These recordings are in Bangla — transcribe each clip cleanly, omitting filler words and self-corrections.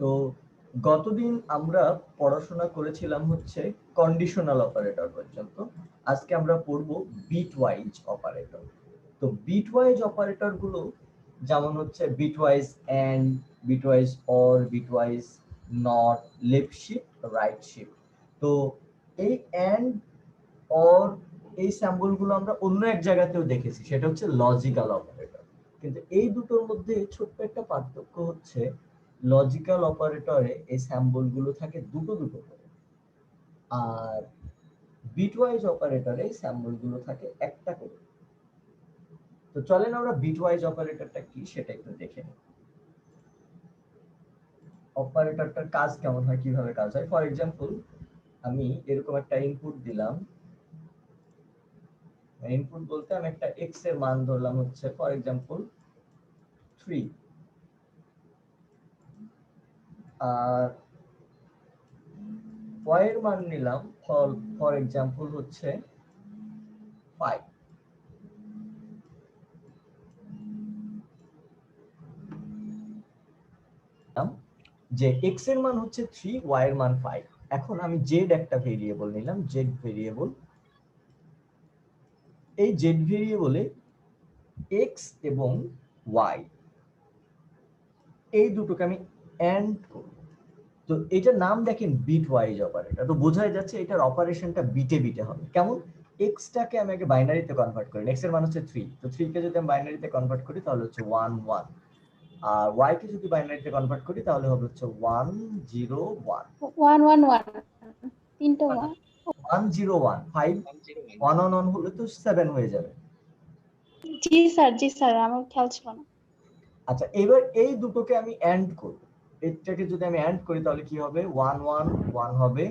তো গতদিন আমরা পড়াশোনা করেছিলাম হচ্ছে কন্ডিশনাল অপারেটর পর্যন্ত। আজকে আমরা পড়ব বিটওয়াইজ অপারেটর। তো বিটওয়াইজ অপারেটর গুলো যেমন হচ্ছে bitwise and, bitwise or, bitwise not, left shift, right shift. তো এই এন্ড, অর, এই সিম্বল গুলো আমরা অন্য এক জায়গাতেও দেখেছি, সেটা হচ্ছে লজিক্যাল অপারেটর। কিন্তু এই দুটোর মধ্যে ছোট্ট একটা পার্থক্য হচ্ছে লজিক্যাল অপারেটরে এই সিম্বল গুলো থাকে দুটো দুটো করে, আর বিটওয়াইজ অপারেটরে এই সিম্বল গুলো থাকে একটা করে। তো চলেন আমরা বিটওয়াইজ অপারেটরটা কি সেটা একটু দেখে নিই। অপারেটরটার কাজ কেমন হয়, কিভাবে কাজ হয়। ফর এক্সাম্পল আমি এরকম একটা ইনপুট দিলাম। ইনপুট বলতে আমি একটা x এর মান ধরলাম হচ্ছে ফর এক্সাম্পল 3, আর y এর মান নিলাম ফর এক্সাম্পল হচ্ছে 5। যে x এর মান হচ্ছে 3, y এর মান 5। এখন আমি z একটা ভেরিয়েবল নিলাম, z ভেরিয়েবল। এই z ভেরিয়েবলে x এবং y এই দুটোকে আমি এন্ড করব। তো এটার নাম দেখেন বিটওয়াইজ অপারেটর। তো বোঝাই যাচ্ছে এটার অপারেশনটা বিটে বিটে হবে। কেমন? x টাকে আমি আগে বাইনারিতে কনভার্ট করি। x এর মান হচ্ছে 3, তো 3 কে যদি আমি বাইনারিতে কনভার্ট করি তাহলে হচ্ছে 1 1, আর y কে যদি বাইনারিতে কনভার্ট করি তাহলে হবে হচ্ছে 1 0 1 1 1 1 তিনটা 1 1 0 1 5 1 1 1 হলে তো 7 হয়ে যাবে। জি স্যার আমার খেয়াল ছিল না। আচ্ছা, এবার এই দুটোকে আমি এন্ড করব। এটাকে যদি আমি এন্ড করি তাহলে কি হবে? 1 1 1 হবে,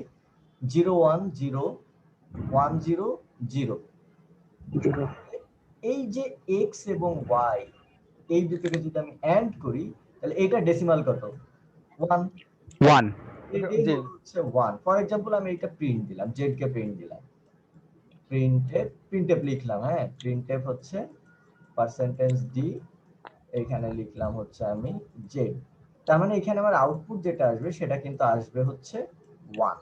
0 1 0 1 0 0। এই যে x এবং y এই দুটোকে যদি আমি এন্ড করি তাহলে এটা ডেসিমাল কত? 1 1 এই হচ্ছে 1। ফর এক্সাম্পল আমি এটা প্রিন্ট দিলাম, z কে প্রিন্ট দিলাম, প্রিন্টএফ লিখলাম। হ্যাঁ, প্রিন্টএফ হচ্ছে %d, এখানে লিখলাম হচ্ছে আমি z। তার মানে এখানে আমার আউটপুট যেটা আসবে সেটা কিন্তু আসবে হচ্ছে 1।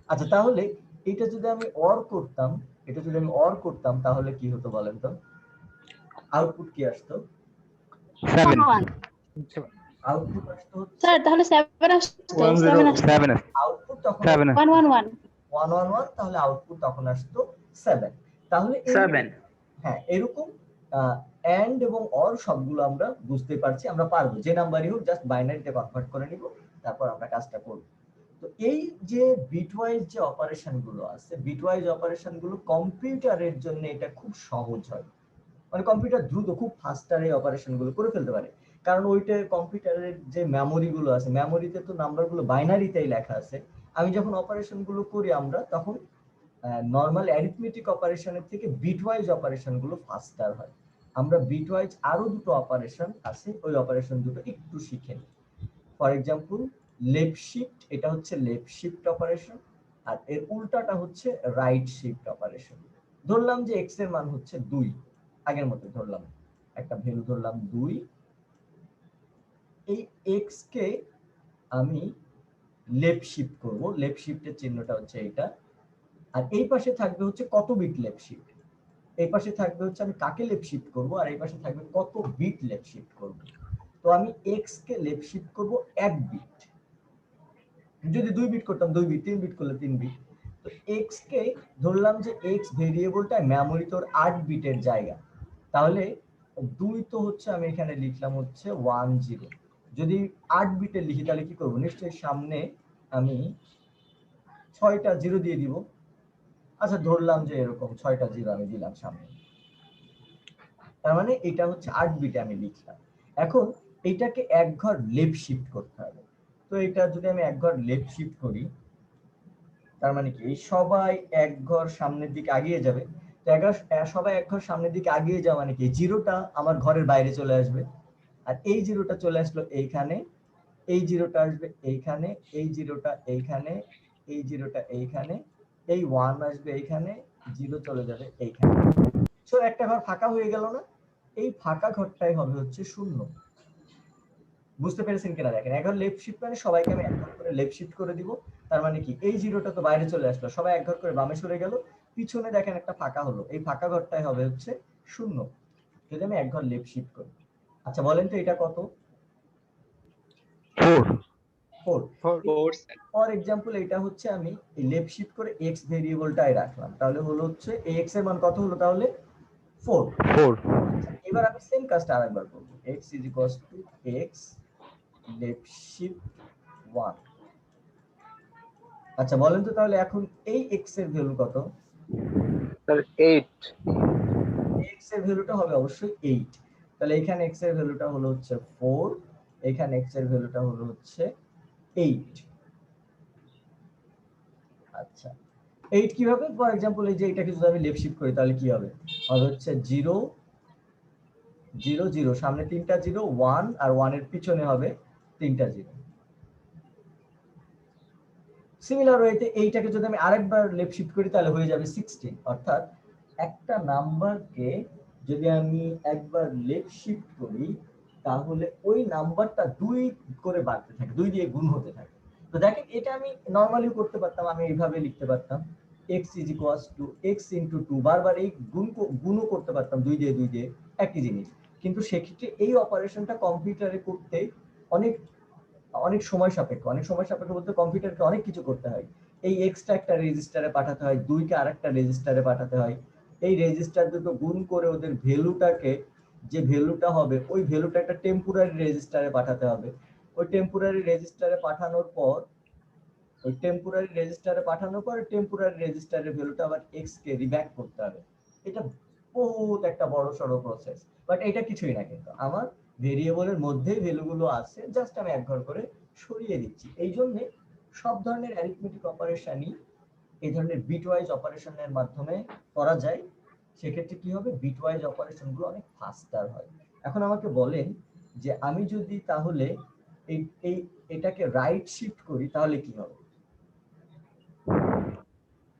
আচ্ছা, তাহলে এটা যদি আমি অর করতাম, তাহলে কি হতো বলেন তো? আউটপুট কি আসতো? 7 আউটপুট আসতো স্যার তাহলে 7 আসতো 7 আসতো 7 আউটপুট তখন 7 1 1 1 1 1 1, তাহলে আউটপুট তখন আসতো 7। তাহলে 7 হ্যাঁ, এরকম এন্ড এবং অর সবগুলো আমরা বুঝতে পারছি, আমরা পারবো, যে নাম্বারই হোক জাস্ট বাইনারিতে কনভার্ট করে নিব, তারপর আমরা কাজটা করব। তো এই যে বিটওয়াইজ যে অপারেশন গুলো আছে, বিটওয়াইজ অপারেশন গুলো কম্পিউটারের জন্য এটা খুব সহজ হয়। মানে কম্পিউটার দ্রুত খুব ফাস্টার এই অপারেশন গুলো করে ফেলতে পারে, কারণ ওইটা কম্পিউটারের যে মেমোরি গুলো আছে, মেমোরিতে তো নাম্বার গুলো বাইনারিতেই লেখা আছে। আমি যখন অপারেশন গুলো করি আমরা তখন নরমাল অ্যারিথমেটিক অপারেশনের থেকে বিটওয়াইজ অপারেশন গুলো ফাস্টার হয়। আমরা বিটওয়াইজ আরো দুটো অপারেশন আছে, ওই অপারেশন দুটো একটু শিখে নিই। ফর এক্সাম্পল লেফট শিফট, এটা হচ্ছে লেফট শিফট অপারেশন, আর এর উল্টাটা হচ্ছে রাইট শিফট অপারেশন। ধরলাম যে x এর মান হচ্ছে 2, আগের মতো ধরলাম একটা ভ্যালু ধরলাম 2। এই x কে আমি লেফট শিফট করব, লেফট শিফটের চিহ্নটা হচ্ছে এটা। আর এই পাশে থাকবে হচ্ছে কত বিট লেফট শিফট, এই পাশে থাকবে হচ্ছে আমি কাকে লেফট শিফট করব, আর এই পাশে থাকবে কত বিট লেফট শিফট করব। তো আমি x কে লেফট শিফট করব 1 বিট, যদি 2 বিট করতাম 2 বিট, 3 বিট করলে 3 বিট। তো x কে ধরলাম যে x ভেরিয়েবলটা মেমোরি তোর 8 বিটের জায়গা, তাহলে 2 তো হচ্ছে আমি এখানে লিখলাম হচ্ছে 1 0। যদি 8 বিটে লিখি তাহলে কি করব? নিশ্চয়ই সামনে আমি 6টা 0 দিয়ে দিব। আচ্ছা, ধরলাম যে এরকম 6টা 0 আমি দিলাম সামনে, তার মানে এটা হচ্ছে 8 বিটে আমি লিখলাম। এখন এটাকে এক ঘর লেফট শিফট করতে হবে। তো এটা যদি আমি এক ঘর লেফট শিফট করি তার মানে কি সবাই এক ঘর সামনের দিকে এগিয়ে যাবে। তো সবাই এক ঘর সামনের দিকে এগিয়ে যাওয়া মানে কি জিরোটা আমার ঘরের বাইরে চলে আসবে, আর এই জিরোটা চলে আসলো এইখানে, এই জিরোটা আসবে এইখানে, এই জিরোটা এইখানে, এই জিরোটা এইখানে, এই 1 আসবে এইখানে, 0 চলে যাবে এইখানে। সো একটা ঘর ফাঁকা হয়ে গেল না? এই ফাঁকা ঘরটাই হবে হচ্ছে 0। বুঝতে পেরেছেন কিনা দেখেন, এখন লেফট শিফট মানে সবাইকে আমি এক ঘর করে লেফট শিফট করে দিব। তার মানে কি এই জিরোটা তো বাইরে চলে আসলো, সবাই এক ঘর করে বামে সরে গেল, পিছনে দেখেন একটা ফাঁকা হলো, এই ফাঁকা ঘরটাই হবে হচ্ছে 0 যদি আমি এক ঘর লেফট শিফট করি। আচ্ছা বলেন তো এটা কত? 4. 4। 4 ফর এক্সাম্পল এটা হচ্ছে আমি লেফট শিফট করে x ভেরিয়েবলটাই রাখলাম, তাহলে হলো হচ্ছে x এর মান কত হলো তাহলে 4। 4. এবার আমি সেম কাজটা আরেকবার করব, x x লেফট শিফট 1। আচ্ছা বলেন তো তাহলে এখন এই x এর ভ্যালু কত? স্যার 8 x এর ভ্যালুটা হবে অবশ্যই 8। তাহলে এখানে x এর ভ্যালুটা হলো হচ্ছে 4, এখানে x এর ভ্যালুটা হলো হচ্ছে 8। আচ্ছা 8 কিভাবে? ফর एग्जांपल এই যে এটাকে যদি আমি লেফট শিফট করি তাহলে কি হবে? হবে হচ্ছে 0 0 0, সামনে তিনটা 0, 1 আর 1 এর পিছনে হবে তিনটা 0। সিমিলার ওয়েতে এইটাকে যদি আমি আরেকবার লেফট শিফট করি তাহলে হয়ে যাবে 16। অর্থাৎ একটা নাম্বারকে যদি আমি একবার লেফট শিফট করি তাহলে ওই নাম্বারটা 2 করে বাড়তে থাকে, 2 দিয়ে গুণ হতে থাকে। তো দেখেন এটা আমি নরমালি করতে পারতাম, আমি এইভাবে লিখতে পারতাম x x * 2, বারবার এই গুণও করতে পারতাম 2 দিয়ে একই জিনিস। কিন্তু সেক্ষেত্রে এই অপারেশনটা কম্পিউটারে করতে অনেক অনেক সময় সাপেক্ষ, বলতে কম্পিউটারকে অনেক কিছু করতে হয়। এই এক্সটা একটা রেজিস্টারে পাঠাতে হয়, 2 কে আরেকটা রেজিস্টারে পাঠাতে হয়, এই রেজিস্টার দুটো গুণ করে ওদের ভ্যালুটাকে, যে ভ্যালুটা হবে ওই ভ্যালুটা একটা টেম্পোরারি রেজিস্টারে পাঠাতে হবে। ওই টেম্পোরারি রেজিস্টারে পাঠানোর পর টেম্পোরারি রেজিস্টারের ভ্যালুটা আবার এক্স কে রিব্যাক করতে হবে। এটা বহুত একটা বড় সড়ো প্রসেস, বাট এটা কিছুই না, কিন্তু আমার ভেরিয়েবলের মধ্যেই ভ্যালুগুলো আছে, জাস্ট আমি এক ঘর করে সরিয়ে দিচ্ছি। এই জন্য সব ধরনের অ্যারিথমেটিক অপারেশনই এই ধরনের বিটওয়াইজ অপারেশনের মাধ্যমে করা যায়। সেক্ষেত্রে কি হবে, বিটওয়াইজ অপারেশনগুলো অনেক ফাস্টার হয়। এখন আমাকে বলেন যে আমি যদি তাহলে এই এই এটাকে রাইট শিফট করি তাহলে কি হবে?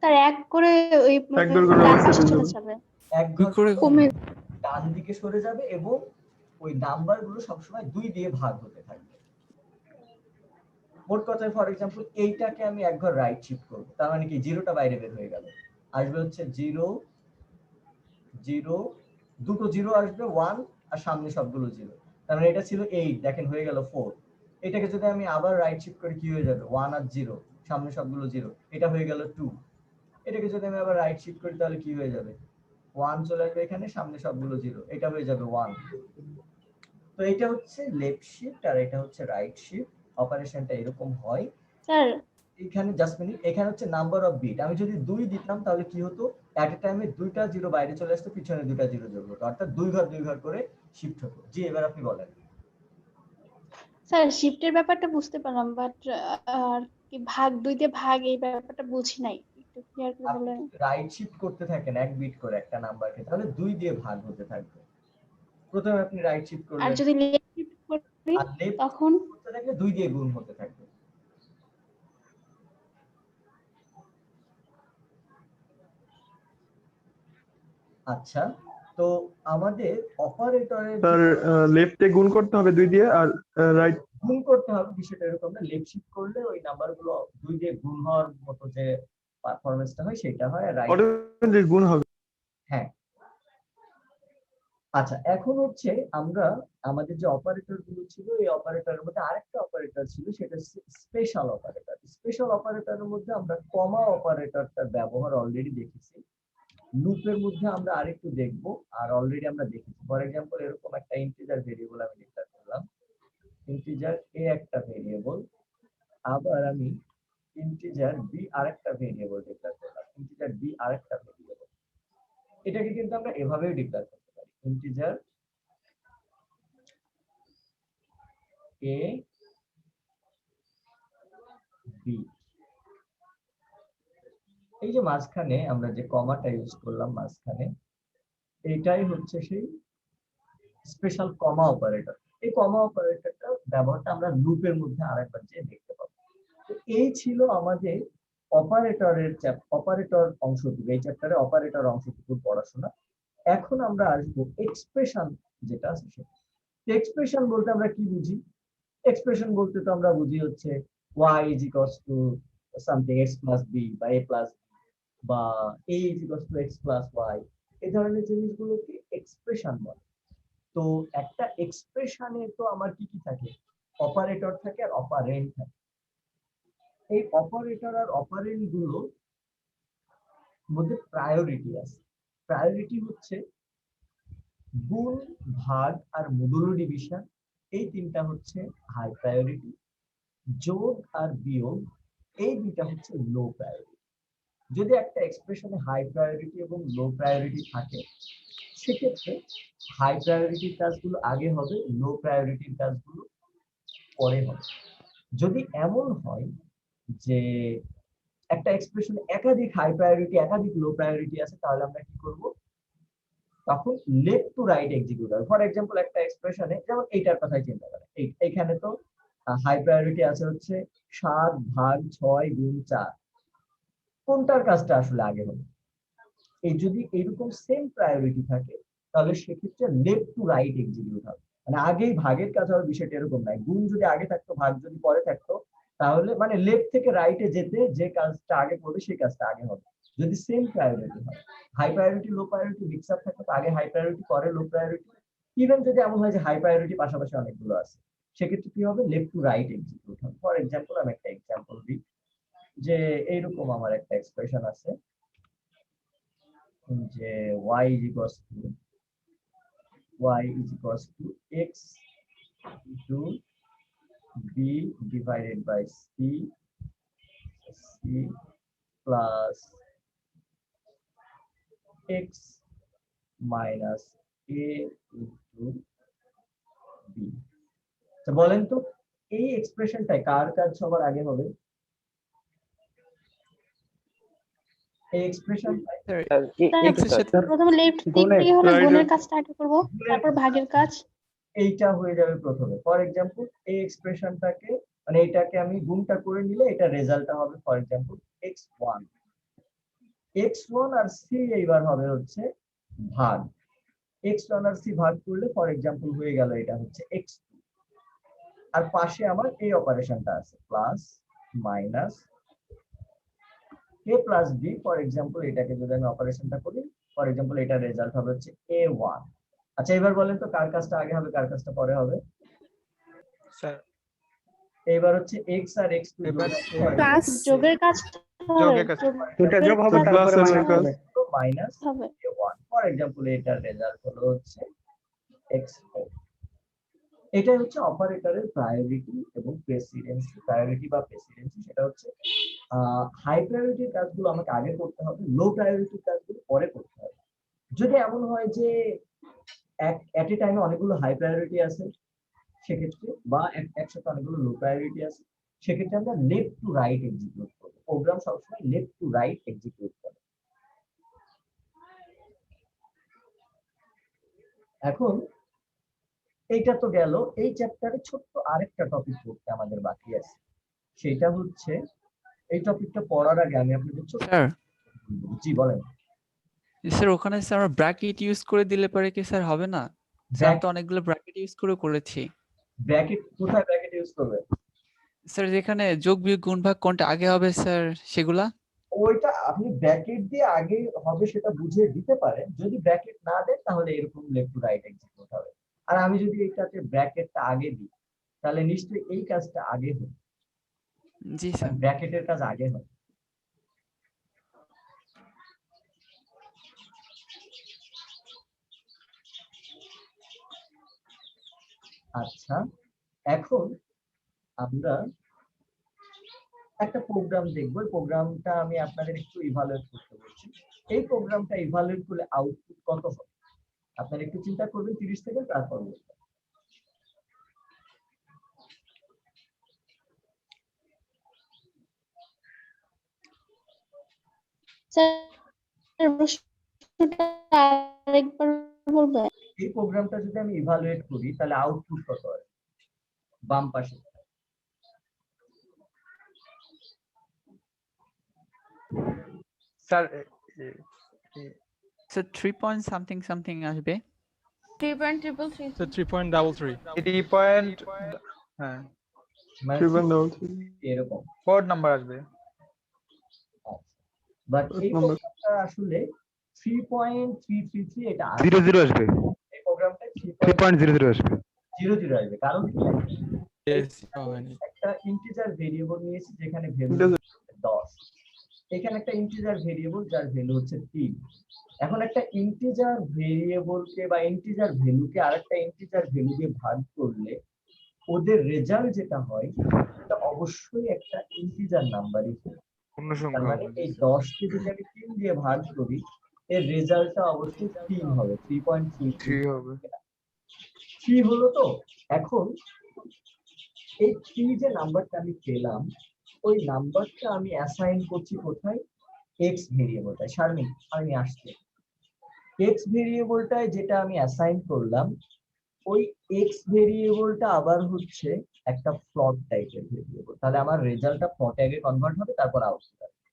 স্যার এক করে ওই একবার করে ডান অবশ্যই পাশে চলে চলে যাবে। যাবে, এক ঘর করে কমে ডান দিকে সরে যাবে এবং ওই নাম্বারগুলো সবসময় 2 দিয়ে ভাগ হতে থাকবে। মোট কথায় ফর এক্সাম্পল এইটাকে আমি এক ঘর রাইট শিফট করব, তার মানে কি জিরোটা বাইরে বের হয়ে গেল, আসবে হচ্ছে 0 0, দুটো 0 আসবে 1 আর সামনে সবগুলো 0। তার মানে এটা ছিল 8, দেখেন হয়ে গেল 4। এটাকে যদি আমি আবার রাইট শিফট করি কি হয়ে যাবে? 1 আর 0, সামনে সবগুলো 0, এটা হয়ে গেল 2। এটাকে যদি আমি আবার রাইট শিফট করি তাহলে কি হয়ে যাবে? 1 চলে আসবে এখানে, সামনে সবগুলো 0, এটা হয়ে যাবে 1। তো এটা হচ্ছে লেফট শিফট আর এটা হচ্ছে রাইট শিফট, অপারেশনটা এরকম হয়। স্যার। এখানে জাস্ট মিনিট, এখানে হচ্ছে নাম্বার অফ বিট, আমি যদি 2 দিতাম তাহলে কি হতো, এট এ টাইমে দুইটা 0 বাইরে চলে আসতো, পিছনে দুইটা 0 যোগ হতো, অর্থাৎ দুই ঘর করে শিফট হতো। জি এবার আপনি বলেন। স্যার শিফটের ব্যাপারটা বুঝতে পারলাম, বাট আর কি ভাগ 2 দিয়ে ভাগ এই ব্যাপারটা বুঝি নাই, একটু ক্লিয়ার করে আপনি বলেন। যদি রাইট শিফট করতে থাকেন এক বিট করে একটা নাম্বারকে, তাহলে 2 দিয়ে ভাগ হতে থাকবে। প্রথমে আপনি রাইট শিফট আর করলেন, যদি লেফট শিফট করি আর লেফট তখন করতে থাকলে 2 দিয়ে গুণ হতে থাকবে। আচ্ছা তো আমাদের অপারেটরের স্যার লেফটে গুণ করতে হবে 2 দিয়ে, আর রাইট গুণ করতে হবে, বিষয়টা এরকম না, লেফট শিফট করলে ওই নাম্বারগুলো 2 দিয়ে গুণ হওয়ার মতো যে পারফরম্যান্সটা হয় সেটা হয়, আর রাইট অটোমেটিক গুণ হবে। হ্যাঁ। আচ্ছা এখন হচ্ছে আমরা আমাদের যে অপারেটর গুলো ছিল, এই অপারেটরের মধ্যে আরেকটা অপারেটর ছিল, সেটা স্পেশাল অপারেটর। স্পেশাল অপারেটরের মধ্যে আমরা কমা অপারেটরটার ব্যবহার অলরেডি দেখেছি, লুপের মধ্যে আমরা আরেকটু দেখব, আর অলরেডি আমরা দেখেছি। ফর এক্সাম্পল এরকম একটা ইন্টিজার ভেরিয়েবল আমি ডিক্লেয়ার করলাম, ইন্টিজার এ একটা ভেরিয়েবল, আবার আমি ইন্টিজার বি আরেকটা ভেরিয়েবল ডিক্লেয়ার করলাম, ইন্টিজার বি আরেকটা ভেরিয়েবল। এটাকে কিন্তু আমরা এভাবেও ডিক্লেয়ার করতে পারি, ইন্টিজার এ বি। এই যে মাঝখানে আমরা যে কমাটা ইউজ করলাম মাঝখানে, এটাই হচ্ছে সেই স্পেশাল কমা অপারেটর। এই কমা অপারেটরটা ব্যবহারটা আমরা লুপের মধ্যে আরেকবার যে দেখতে পাবো। তো এই ছিল আমাদের অপারেটর অংশটুকু, এই চ্যাপ্টারে অপারেটর অংশটুকু পড়াশোনা। এখন আমরা আসবো এক্সপ্রেশন যেটা আছে সেটা। এক্সপ্রেশন বলতে আমরা কি বুঝি? এক্সপ্রেশন বলতে তো আমরা বুঝি হচ্ছে y is equals to something x plus b বা a plus বা a is equals to x plus y, এই ধরনের জিনিসগুলোকে এক্সপ্রেশন বলে। তো একটা এক্সপ্রেশনে তো আমার কি কি থাকে, অপারেটর থাকে আর অপারেন্ড থাকে। এই অপারেটর আর অপারেন্ড গুলো মধ্যে প্রায়োরিটি আছে। প্রায়োরিটি হচ্ছে গুণ, ভাগ আর মডুলো ডিভিশন, এই তিনটা হচ্ছে হাই প্রায়োরিটি। যোগ আর বিয়োগ এই দুইটা হচ্ছে লো প্রায়োরিটি। যদি একটা এক্সপ্রেশনে হাই প্রায়োরিটি এবং লো প্রায়োরিটি থাকে, সেক্ষেত্রে হাই প্রায়োরিটির কাজগুলো আগে হবে, লো প্রায়োরিটির কাজগুলো পরে হবে। যদি এমন হয় যে একটা এক্সপ্রেশনে একাধিক হাই প্রায়োরিটি একাধিক লো প্রায়োরিটি আছে, তাহলে আমরা কি করব, তখন লেফট টু রাইট এক্সিকিউট হবে। ফর এক্সাম্পল একটা এক্সপ্রেশনে, যেমন এইটার কথাই চিন্তা করেন, এইখানে তো হাই প্রায়োরিটি আছে হচ্ছে 7 ভাগ 6 গুণ 4, কোনটার কাজটা আসলে আগে হবে? এই যদি এরকম সেম প্রায়োরিটি থাকে, তাহলে সেক্ষেত্রে লেফট টু রাইট এক্সিকিউট হবে। মানে আগেই ভাগের কাজ হবে, বিষয়টা এরকম নাই। গুণ যদি আগে থাকতো, ভাগ যদি পরে থাকতো, তাহলে মানে লেফট থেকে রাইটে যেতে যে কাজটা আগে করবে সেই কাজটা আগে হবে, যদি সেম প্রায়োরিটি হয়। হাই প্রায়োরিটি লো প্রায়োরিটি মিক্স আপ থাকতো, আগে হাই প্রায়োরিটি পরে লো প্রায়োরিটি। ইভেন যদি এমন হয় যে হাই প্রায়োরিটি পাশাপাশি অনেকগুলো আছে, সেক্ষেত্রে কি হবে, লেফট টু রাইট এক্সিকিউট হবে। ফর এক্সাম্পল আমি একটা এক্সাম্পল দিই, যে এইরকম আমার একটা এক্সপ্রেশন আছে যে y is equals to x into b divided by c plus x minus a into b। তো বলেন তো এই এক্সপ্রেশনটাই কার কাজ সবার আগে হবে? এই এক্সপ্রেশনটাই প্রথমে লেফট দিক গুণের, দিয়ে হলে right, গুণের right. কাজটা আগে করব, তারপর ভাগের কাজ। এইটা হয়ে যাবে প্রথমে। ফর এক্সাম্পল এই এক্সপ্রেশনটাকে, মানে এটাকে আমি গুণটা করে নিলে এটা রেজাল্টটা হবে for example x1, x1 R c এইবার হবে হচ্ছে ভাগ। x1 আর c ভাগ করলে ফর এক্সাম্পল হয়ে গেল এটা হচ্ছে x2, আর পাশে আমার এই অপারেশনটা আছে plus minus a plus b। For example এটাকে যদি আমি অপারেশনটা করি, ফর এক্সাম্পল এটা রেজাল্ট হবে হচ্ছে a1। আচ্ছা এবার বলেন তো কার কাজটা আগে হবে কার কাজটা পরে হবে? স্যার এবার হচ্ছে x আর x2 এবার প্লাস যোগের কাজ হবে, যোগের কাজ। দুটা যোগ হবে, যোগের তারপরে কাজ মাইনাস হবে। মাইনাস হবে। a1। ফর এক্সাম্পল এটার রেজাল্ট হলো হচ্ছে x4। এটাই হচ্ছে অপারেটরের প্রায়োরিটি এবং প্রেসিডেন্সি। প্রায়োরিটি বা প্রেসিডেন্সি সেটা হচ্ছে হাই প্রায়োরিটির কাজগুলো আমাকে আগে করতে হবে, লো প্রায়োরিটির কাজগুলো পরে করতে হবে। যদি এমন হয় যে এট এ টাইমে অনেকগুলো হাই প্রায়োরিটি আছে সেক্ষেত্রে, বা একসাথে অনেকগুলো লো প্রায়োরিটি আছে, সেক্ষেত্রে আমরা লেফট টু রাইট এক্সিকিউট করবো। প্রোগ্রাম সবসময় লেফট টু রাইট এক্সিকিউট করে। এখন এইটা তো গেল, এই চ্যাপ্টারে ছোট্ট আরেকটা টপিক পড়তে আমাদের বাকি আছে, সেটা হচ্ছে এই টপিকটা পড়ার আগে আমি আপনাদের ছোট্ট, স্যার জি বলেন। স্যার ওখানে স্যার আমরা ব্র্যাকেট ইউজ করে দিলে পরে কি স্যার হবে না? স্যার আমি তো অনেকগুলো ব্র্যাকেট ইউজ করেছি। ব্র্যাকেট কোথায় ব্র্যাকেট ইউজ করবে? স্যার যেখানে যোগ বিয়োগ গুণ ভাগ কোনটা আগে হবে স্যার সেগুলা? ওইটা আপনি ব্র্যাকেট দিয়ে আগে হবে সেটা বুঝে দিতে পারেন। যদি ব্র্যাকেট না দেন তাহলে এরকম লেফট টু রাইট এক্সিকিউট হবে। আর আমি যদি এইটাতে ব্র্যাকেটটা আগে দিই, তাহলে নিশ্চয়ই এই কাজটা আগে হবে। জি স্যার। ব্র্যাকেটের কাজ আগে হয়। আচ্ছা এখন আমরা একটা প্রোগ্রাম দেখবো। এই প্রোগ্রামটা আমি আপনাদের একটু ইভালুয়েট করতে বলছি। এই প্রোগ্রামটা ইভালুয়েট করলে আউটপুট কত হবে আপনারা একটু চিন্তা করবেন 30 সেকেন্ড, তারপর বলবেন। স্যার প্রশ্নটা আরেকবার বলবেন? এই প্রোগ্রামটা যদি আমি ইভালুয়েট করি তাহলে আউটপুট কত হয় বাম পাশে? Sir sir 3 point something something আসবে। 3.33 3 পয়েন্ট হ্যাঁ মানে 3.3 এরকম। 4 নাম্বার আসবে। বাট Fourth এই number. প্রোগ্রামটা আসলে 3.333 এটা আসবে। 0 আসবে, এই প্রোগ্রামটা 3.00 আসবে। 3.00 আসবে, কারণ কি Yes, হয়নি। একটা ইন্টিজার ভেরিয়েবল নিয়েছি যেখানে ভ্যালু Integer. 10, এখানে একটা ইন্টিজার ভেরিয়েবল যার ভ্যালু হচ্ছে 3। এখন একটা ইন্টিজার ভেরিয়েবলকে বা ইন্টিজার ভ্যালুকে আরেকটা ইন্টিজার ভ্যালু দিয়ে ভাগ করলে ওদের রেজাল্ট যেটা হয় এটা অবশ্যই একটা ইন্টিজার নাম্বারই হবে। পূর্ণ তার সংখ্যা মানে হবে। এই 10 কে যদি আমি 3 দিয়ে ভাগ করি এর রেজাল্টটা অবশ্যই 3 হবে, 3.33 3 হবে। 3 হলো। তো এখন এই 3 যে নাম্বারটা আমি পেলাম ওই নাম্বারটা আমি অ্যাসাইন করছি কোথায়, এক্স ভেরিয়েবলটায়। শারমিন আমি আসছি, এক্স ভেরিয়েবলটায় যেটা আমি অ্যাসাইন করলাম ওই এক্স ভেরিয়েবলটা আবার হচ্ছে একটা ফ্লট টাইপের ভেরিয়েবল। তাহলে আমার রেজাল্টটা ফ্লটে আগে কনভার্ট হবে, তারপর আউটপুট আসবে।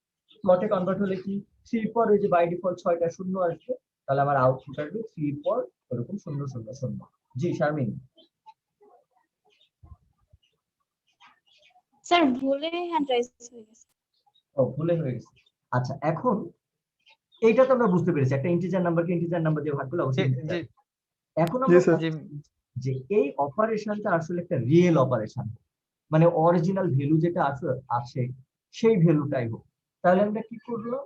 ফ্লটে কনভার্ট হলে কি 3 পর ওই যে বাই ডিফল্ট 6টা শূন্য আসবে, তাহলে আমার আউটপুট আসবে 3 পর এরকম 0 0 0। জি শারমিন। স্যার ভুলে হ্যান্ড রাইজ হয়ে গেছে। ও ভুলে হয়ে গেছে। আচ্ছা এখন এইটা তো আমরা বুঝতে পেরেছি, একটা ইন্টিজার নাম্বারকে ইন্টিজার নাম্বার দিয়ে ভাগ করলে জি অবশ্যই জি integer। এখন জি আমরা স্যার। জি যে এই অপারেশনটা আসলে একটা রিয়েল অপারেশন, মানে অরিজিনাল ভ্যালু যেটা আছে সেই ভ্যালুটাই হোক। তাহলে আমরা কি করলো,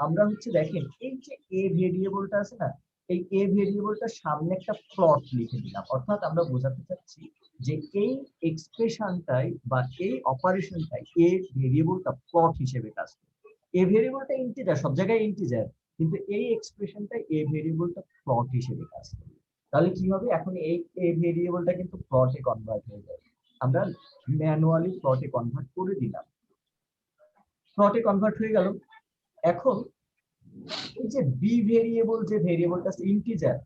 আমরা হচ্ছে দেখেন এই যে এ ভেরিয়েবলটা আছে না, এই এ ভেরিয়েবলটার সামনে একটা প্লট লিখে দিলাম। অর্থাৎ আমরা বোঝাতে চাচ্ছি যে এই এক্সপ্রেশনটাই বা এই অপারেশনটাই এ ভেরিয়েবলটা প্লট হিসেবে কাজ করে। এ ভেরিয়েবলটা ইন্টিজার, সব জায়গায় ইন্টিজার, কিন্তু এই এক্সপ্রেশনটা এ ভেরিয়েবলটা প্লট হিসেবে কাজ করে। তাহলে কি হবে, এখন এই এ ভেরিয়েবলটা কিন্তু প্লটে কনভার্ট হয়ে যাবে। আমরা ম্যানুয়ালি প্লটে কনভার্ট করে দিলাম, প্লটে কনভার্ট হয়ে গেল। এখন এই যে বি ভেরিয়েবল, যে ভেরিয়েবলটা ইন্টিজার,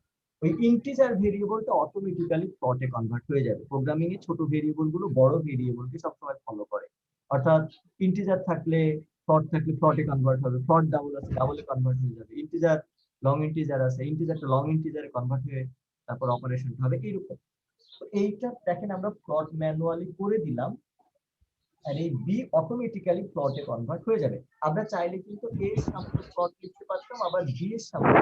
ওই ইন্টিজার ভেরিয়েবলটা অটোমেটিক্যালি প্লটে কনভার্ট হয়ে যাবে। প্রোগ্রামিং এ ছোট ভেরিয়েবল গুলো বড় ভেরিয়েবলকে সবসময় ফলো করে। অর্থাৎ ইন্টিজার থাকলে ফ্লট থাকলে ফ্লটে কনভার্ট হবে, ফ্লট ডাবল আছে ডাবলে কনভার্ট হয়ে যাবে, ইন্টিজার লং ইন্টিজার আছে ইন্টিজারটা লং ইন্টিজারে কনভার্ট হয়ে তারপর অপারেশনটা হবে এইরকম। তো এইটা দেখেন আমরা প্লট ম্যানুয়ালি করে দিলাম আর এই বি অটোমেটিক্যালি প্লটে কনভার্ট হয়ে যাবে। আমরা চাইলে কিন্তু এ এর সামনে প্লট লিখতে পারতাম, আবার বি এর সামনে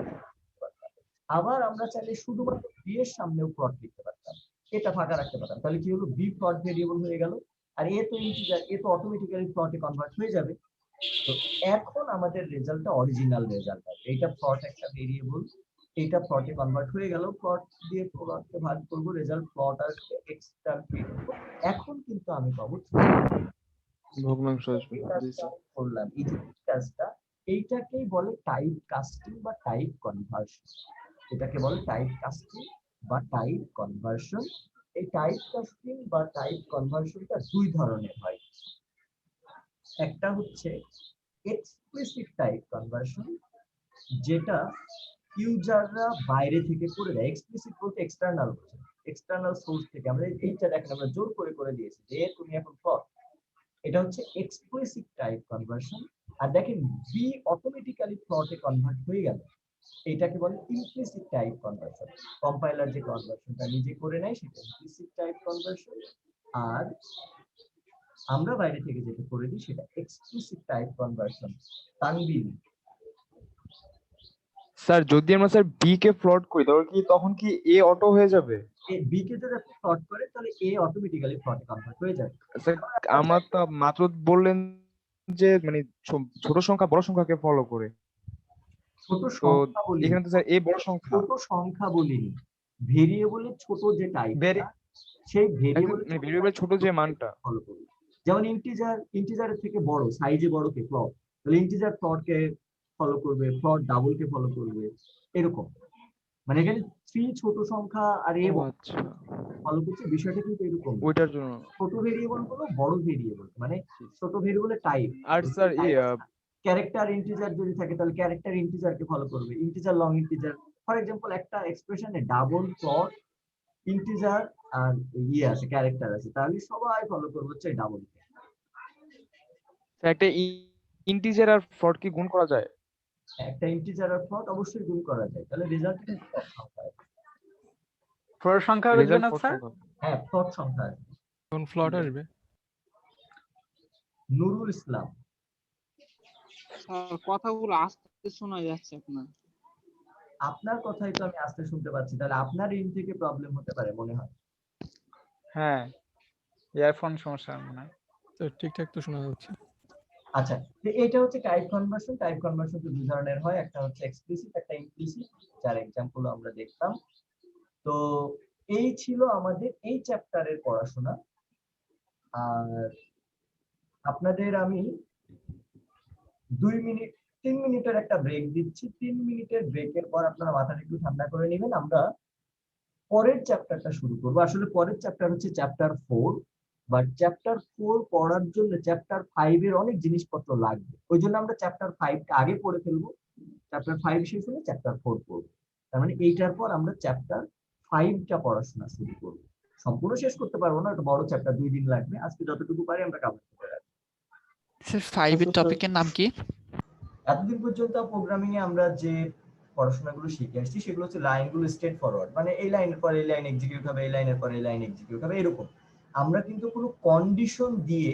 আবার আমরা চাইলে শুধুমাত্র বি এর সামনেও প্লট লিখতে পারতাম, এটা ফাঁকা রাখতে পারতাম। তাহলে কি হলো, বি প্লট ভেরিয়েবল হয়ে গেল আর এ তো ইন্টিজার, এ তো অটোমেটিক্যালি প্লটে কনভার্ট হয়ে যাবে। তো এখন আমাদের রেজাল্টটা অরিজিনাল রেজাল্ট হবে। এটা প্লট একটা ভেরিয়েবল, এটা প্লটে কনভার্ট হয়ে গেল, প্লট দিয়ে প্লটকে ভাগ করব, রেজাল্ট প্লট আসবে, এক্সটা এখন কিন্তু আমি পাবো ভগ্নাংশ আসবে। এই কাজটা আমি করলাম, এই যে কাজটা এইটাকেই বলে টাইপ কাস্টিং বা টাইপ কনভার্সন। এটাকে বলে টাইপ কাস্টিং বা টাইপ কনভার্সন। এই টাইপ কাস্টিং বা টাইপ কনভার্সনটা দুই ধরনের হয়। একটা হচ্ছে এক্সপ্লিসিট টাইপ কনভার্সন, যেটা ইউজাররা বাইরে থেকে করে দেয়। এক্সপ্লিসিট বলতে এক্সটার্নাল, এক্সটার্নাল সোর্স থেকে। আমরা এইটা দেখেন আমরা জোর করে করে দিয়েছি যে তুমি এখন প্লট, এটা হচ্ছে এক্সপ্লিসিট টাইপ কনভার্সন। আর দেখেন বি অটোমেটিক্যালি প্লটে কনভার্ট হয়ে গেল, এটাকে বলে ইমপ্লিসিট টাইপ কনভার্সন। কম্পাইলার যে কনভার্সনটা নিজে করে নেয় সেটা ইমপ্লিসিট টাইপ কনভার্সন, আর আমরা বাইরে থেকে যেটা করে দিই সেটা explicit type conversion. Tanvir, sir যদি আমরা স্যার বি কে প্লট করি তাহলে কি তখন কি এ অটো হয়ে যাবে? এ বি কে যদি আপনি প্লট করে তাহলে এ অটোমেটিক্যালি প্লটে কনভার্ট হয়ে যাবে। স্যার আমার তো মাত্র বললেন যে মানে ছোট সংখ্যা বড় সংখ্যাকে ফলো করে, ছোট তো সংখ্যা বলি, এখানে তো স্যার এ বড় সংখ্যা, ছোট সংখ্যা বলিনি, ভেরিয়েবলের ছোট যে টাইপ ভেরি সেই ভেরিয়েবলের মানে ভেরিয়েবল ছোট যে মানটা। ফলো করবে। যেমন ইন্টিজার, ইন্টিজারের থেকে বড় সাইজে বড় কে প্লট, তাহলে ইন্টিজার প্লট কে ফলো করবে, প্লট ডাবল কে ফলো করবে, এরকম। মানে এখানে 3 ছোট সংখ্যা আর এ ও আচ্ছা, ফলো করছে, বিষয়টা কিন্তু এরকম। ওইটার জন্য। ছোট ভেরিয়েবল গুলো বড় ভেরিয়েবল, মানে ছোট ভেরিয়েবলের টাইপ। আর স্যার ক্যারেক্টার ইন্টিজার যদি থাকে তাহলে ক্যারেক্টার ইন্টিজার কে ফলো করবে, integer long integer. For example একটা এক্সপ্রেশনে ডাবল প্লট ইন্টিজার আর ইয়ে আছে ক্যারেক্টার আছে, তাহলে সবাই ফলো করবে হচ্ছে ডাবল। একটা ইন্টিজার আর ফ্লট কি গুণ করা যায়? একটা ইন্টিজার আর ফ্লট অবশ্যই গুণ করা যায়, তাহলে রেজাল্ট ফ্লোর সংখ্যা আসবে রেজাল্ট না ফ্লট স্যার? সংখ্যা। হ্যাঁ ফ্লট সংখ্যা আসবে। কোন ফ্লট আসবে? নুরুল ইসলাম। স্যার কথাগুলো আস্তে শোনা যাচ্ছে আপনার। আপনার কথাই তো আমি আস্তে শুনতে পাচ্ছি, তাহলে আপনার ইন থেকে প্রবলেম হতে পারে মনে হয়। হ্যাঁ, ইয়ারফোন সমস্যা মনে হয়। তো ঠিকঠাক তো শোনা যাচ্ছে। আচ্ছা, তো এটা হচ্ছে টাইপ কনভার্সন। টাইপ কনভার্সন তো দুই ধরনের হয়, একটা হচ্ছে এক্সপ্লিসিট, একটা ইমপ্লিসিট, যার এক্সাম্পল আমরা দেখতাম। তো এই ছিল আমাদের এই চ্যাপ্টারের পড়াশোনা। আর আপনাদের আমি 3 মিনিটের একটা ব্রেক দিচ্ছি। 3 মিনিটের ব্রেকের পর আপনারা মাথাটা একটু ঠান্ডা করে নেবেন। আমরা পরের চ্যাপ্টারটা শুরু করবো। আসলে পরের চ্যাপ্টার হচ্ছে চ্যাপ্টার 4, বাট চ্যাপ্টার 4 পড়ার জন্য চ্যাপ্টার 5 এর অনেক জিনিসপত্র লাগবে। ওই জন্য আমরা চ্যাপ্টার 5টা আগে পড়ে ফেলবো, চ্যাপ্টার 5 শেষ হলে চ্যাপ্টার 4 পড়বো। তার মানে এইটার পর আমরা চ্যাপ্টার 5টা পড়াশোনা শুরু করবো। সম্পূর্ণ শেষ করতে পারবো না, একটা বড় চ্যাপ্টার, 2 দিন লাগবে। আজকে যতটুকু পারি আমরা কভার করে রাখবো। স্যার 5 এর টপিকের নাম কি? এতদিন পর্যন্ত প্রোগ্রামিং এ আমরা যে পড়াশোনাগুলো শিখে আসছি সেগুলো হচ্ছে লাইনগুলো স্ট্রেট ফরওয়ার্ড, মানে এই লাইনের পর এই লাইন এক্সিকিউট হবে, এই লাইনের পর এই লাইন এক্সিকিউট হবে, এরকম। আমরা কিন্তু কোনো কন্ডিশন দিয়ে,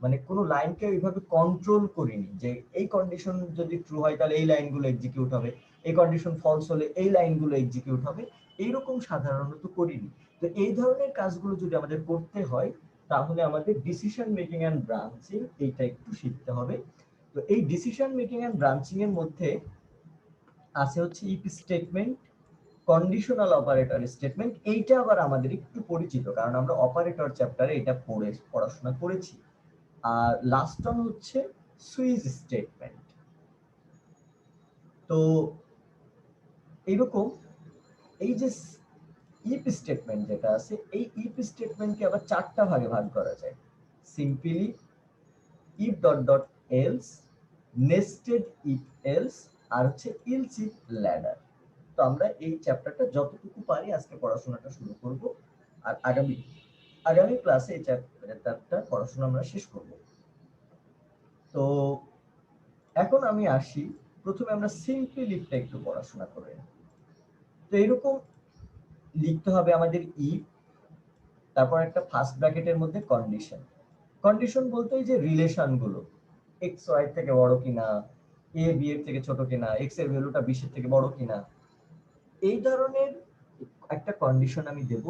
মানে কোনো লাইনকে ওইভাবে কন্ট্রোল করিনি যে এই কন্ডিশন যদি ট্রু হয় তাহলে এই লাইনগুলো এক্সিকিউট হবে, এই কন্ডিশন ফলস হলে এই লাইনগুলো এক্সিকিউট হবে, এইরকম সাধারণত করিনি। তো এই ধরনের কাজগুলো যদি আমাদের করতে হয় তাহলে আমাদের ডিসিশন মেকিং এন্ড ব্রাঞ্চিং এইটা একটু শিখতে হবে। তো এই ডিসিশন মেকিং এন্ড ব্রাঞ্চিং এর মধ্যে আছে হচ্ছে if statement, conditional operator statement. এইটা আবার আমাদের একটু পরিচিত, কারণ আমরা অপারেটর চ্যাপ্টারে এটা পড়াশোনা করেছি। আর লাস্ট ওয়ান হচ্ছে সুইচ স্টেটমেন্ট। তো এইরকম এই যে ইফ স্টেটমেন্ট যেটা আছে, এই ইফ স্টেটমেন্টকে আবার 4টা ভাগে ভাগ করা যায়। Simply, if dot dot else, nested if else, আর হচ্ছে ইলস ইফ ল্যাডার। তো আমরা এই চ্যাপ্টারটা যতটুকু পারি আজকে পড়াশোনাটা শুরু করব, আর আগামী ক্লাসে এই চ্যাপ্টারটা পড়াশোনা আমরা শেষ করব। তো এখন আমি আসি, প্রথমে আমরা সিম্পল ইফটা একটু পড়াশোনা করে নিই। তো এরকম লিখতে হবে আমাদের ইফ, তারপর একটা ফার্স্ট ব্র্যাকেটের মধ্যে কন্ডিশন। কন্ডিশন বলতে এই যে রিলেশন গুলো, এক্স ওয়াই থেকে বড় কিনা, এ বি এর থেকে ছোট কিনা, এক্স এর ভ্যালুটা 20 এর থেকে বড় কিনা, এই ধরনের একটা কন্ডিশন আমি দেব।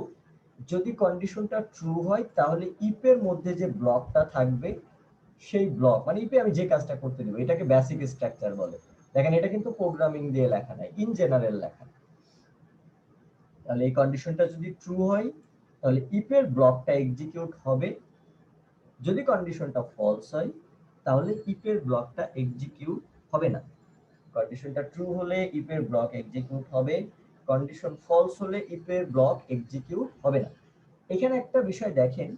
যদি কন্ডিশনটা ট্রু হয় তাহলে ইফ এর মধ্যে যে ব্লকটা থাকবে সেই ব্লক, মানে ইফে আমি যে কাজটা করতে দেব, এটাকে বেসিক স্ট্রাকচার বলে। দেখেন এটা কিন্তু প্রোগ্রামিং দিয়ে লেখা নাই, ইন জেনারেল লেখা। তাহলে এই কন্ডিশনটা যদি ট্রু হয় তাহলে ইফ এর ব্লকটা এক্সিকিউট হবে। যদি কন্ডিশনটা ফলস হয় তাহলে ইফ এর ব্লকটা এক্সিকিউট হবে না। কন্ডিশনটা ট্রু হলে ইফ এর ব্লক এক্সিকিউট হবে, কন্ডিশন ফলস হলে ইফ এর ব্লক এক্সিকিউট হবে না। এখানে একটা বিষয় দেখেন,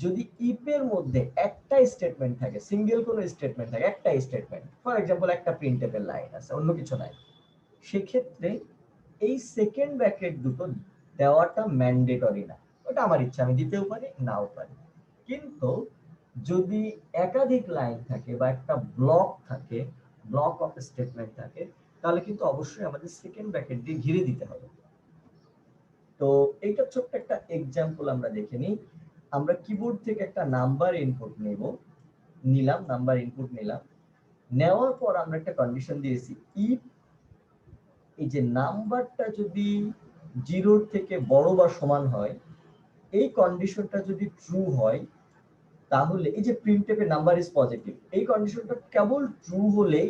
যদি ইফ এর মধ্যে একটা স্টেটমেন্ট থাকে, সিঙ্গেল কোনো স্টেটমেন্ট থাকে, একটা স্টেটমেন্ট, ফর এক্সাম্পল একটা প্রিন্টএফ এর লাইন আছে, অন্য কিছু নাই, সেক্ষেত্রে এই সেকেন্ড ব্র্যাকেট দুটো দেওয়াটা ম্যান্ডেটরি না। ওটা আমার ইচ্ছা, আমি দিতেও পারি নাও পারি। কিন্তু যদি একাধিক লাইন থাকে বা একটা ব্লক থাকে, ব্লক অফ স্টেটমেন্ট থাকে, তাহলে কিন্তু অবশ্যই আমাদের সেকেন্ড ব্র্যাকেট দিয়ে ঘিরে দিতে হবে। তো এইটা ছোট্ট একটা এক্সাম্পল আমরা দেখে নিই। আমরা কিবোর্ড থেকে একটা নাম্বার ইনপুট নিলাম, নাম্বার ইনপুট নিলাম, নেওয়ার পর আমরা একটা কন্ডিশন দিয়েছি, ইফ এই যে নাম্বারটা যদি 0 থেকে বড় বা সমান হয়, এই কন্ডিশনটা যদি ট্রু হয় তাহলে এই যে প্রিন্টএফ এর নাম্বার ইজ পজিটিভ, এই কন্ডিশনটা কেবল ট্রু হলেই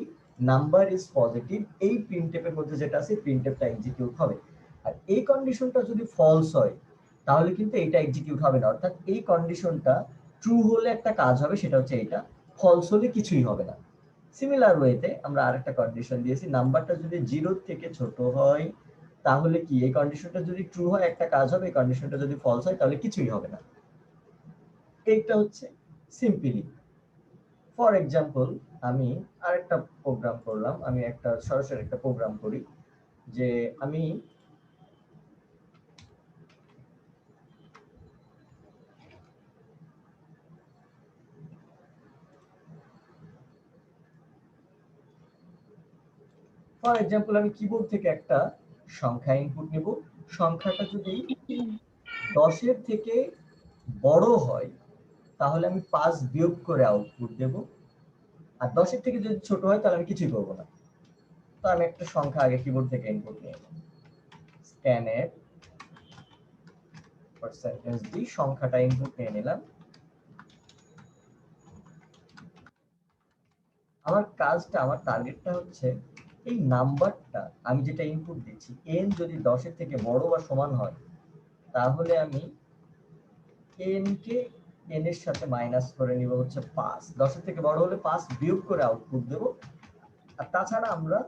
নাম্বার ইজ পজিটিভ এই প্রিন্টএফ এর মধ্যে যেটা আছে প্রিন্টএফটা এক্সিকিউট হবে। আর এই কন্ডিশনটা যদি ফলস হয় তাহলে কিন্তু এটা এক্সিকিউট হবে না। অর্থাৎ এই কন্ডিশনটা ট্রু হলে একটা কাজ হবে, সেটা হচ্ছে এটা, ফলস হলে কিছুই হবে না। সিমিলার ওয়েতে আমরা আরেকটা কন্ডিশন দিয়েছি, নাম্বারটা যদি 0 থেকে ছোট হয় তাহলে কি, এই কন্ডিশনটা যদি ট্রু হয় একটা কাজ হবে, এই কন্ডিশনটা যদি ফলস হয় তাহলে কিছুই হবে না। এইটা হচ্ছে সিম্পলি। ফর এক্সাম্পল আমি আরেকটা প্রোগ্রাম করলাম, আমি একটা সরাসরি একটা প্রোগ্রাম করি যে আমি ফর এক্সাম্পল আমি কিবোর্ড থেকে একটা সংখ্যা ইনপুট নেব। সংখ্যাটা যদি 10 এর থেকে বড় হয় তাহলে আমি 5 বিয়োগ করে আউটপুট দেব, আর 10 থেকে যদি ছোট হয় তাহলে আমি কিছুই করবো না। তো আমি একটা সংখ্যা আগে কিবোর্ড থেকে ইনপুট নিয়ে নেব, স্ক্যানের পার্সেন্টেজ ডি সংখ্যাটা ইনপুট নিয়ে নিলাম। আমার কাজটা, আমার টার্গেটটা হচ্ছে এই নাম্বারটা আমি যেটা ইনপুট দিচ্ছি n যদি 10 এর থেকে বড় বা সমান হয় তাহলে আমি n কে n এর সাথে মাইনাস করে নিব হচ্ছে 5, 10 এর থেকে বড় হলে 5 বিয়োগ করে আউটপুট দেব। আর তাছাড়া আমরা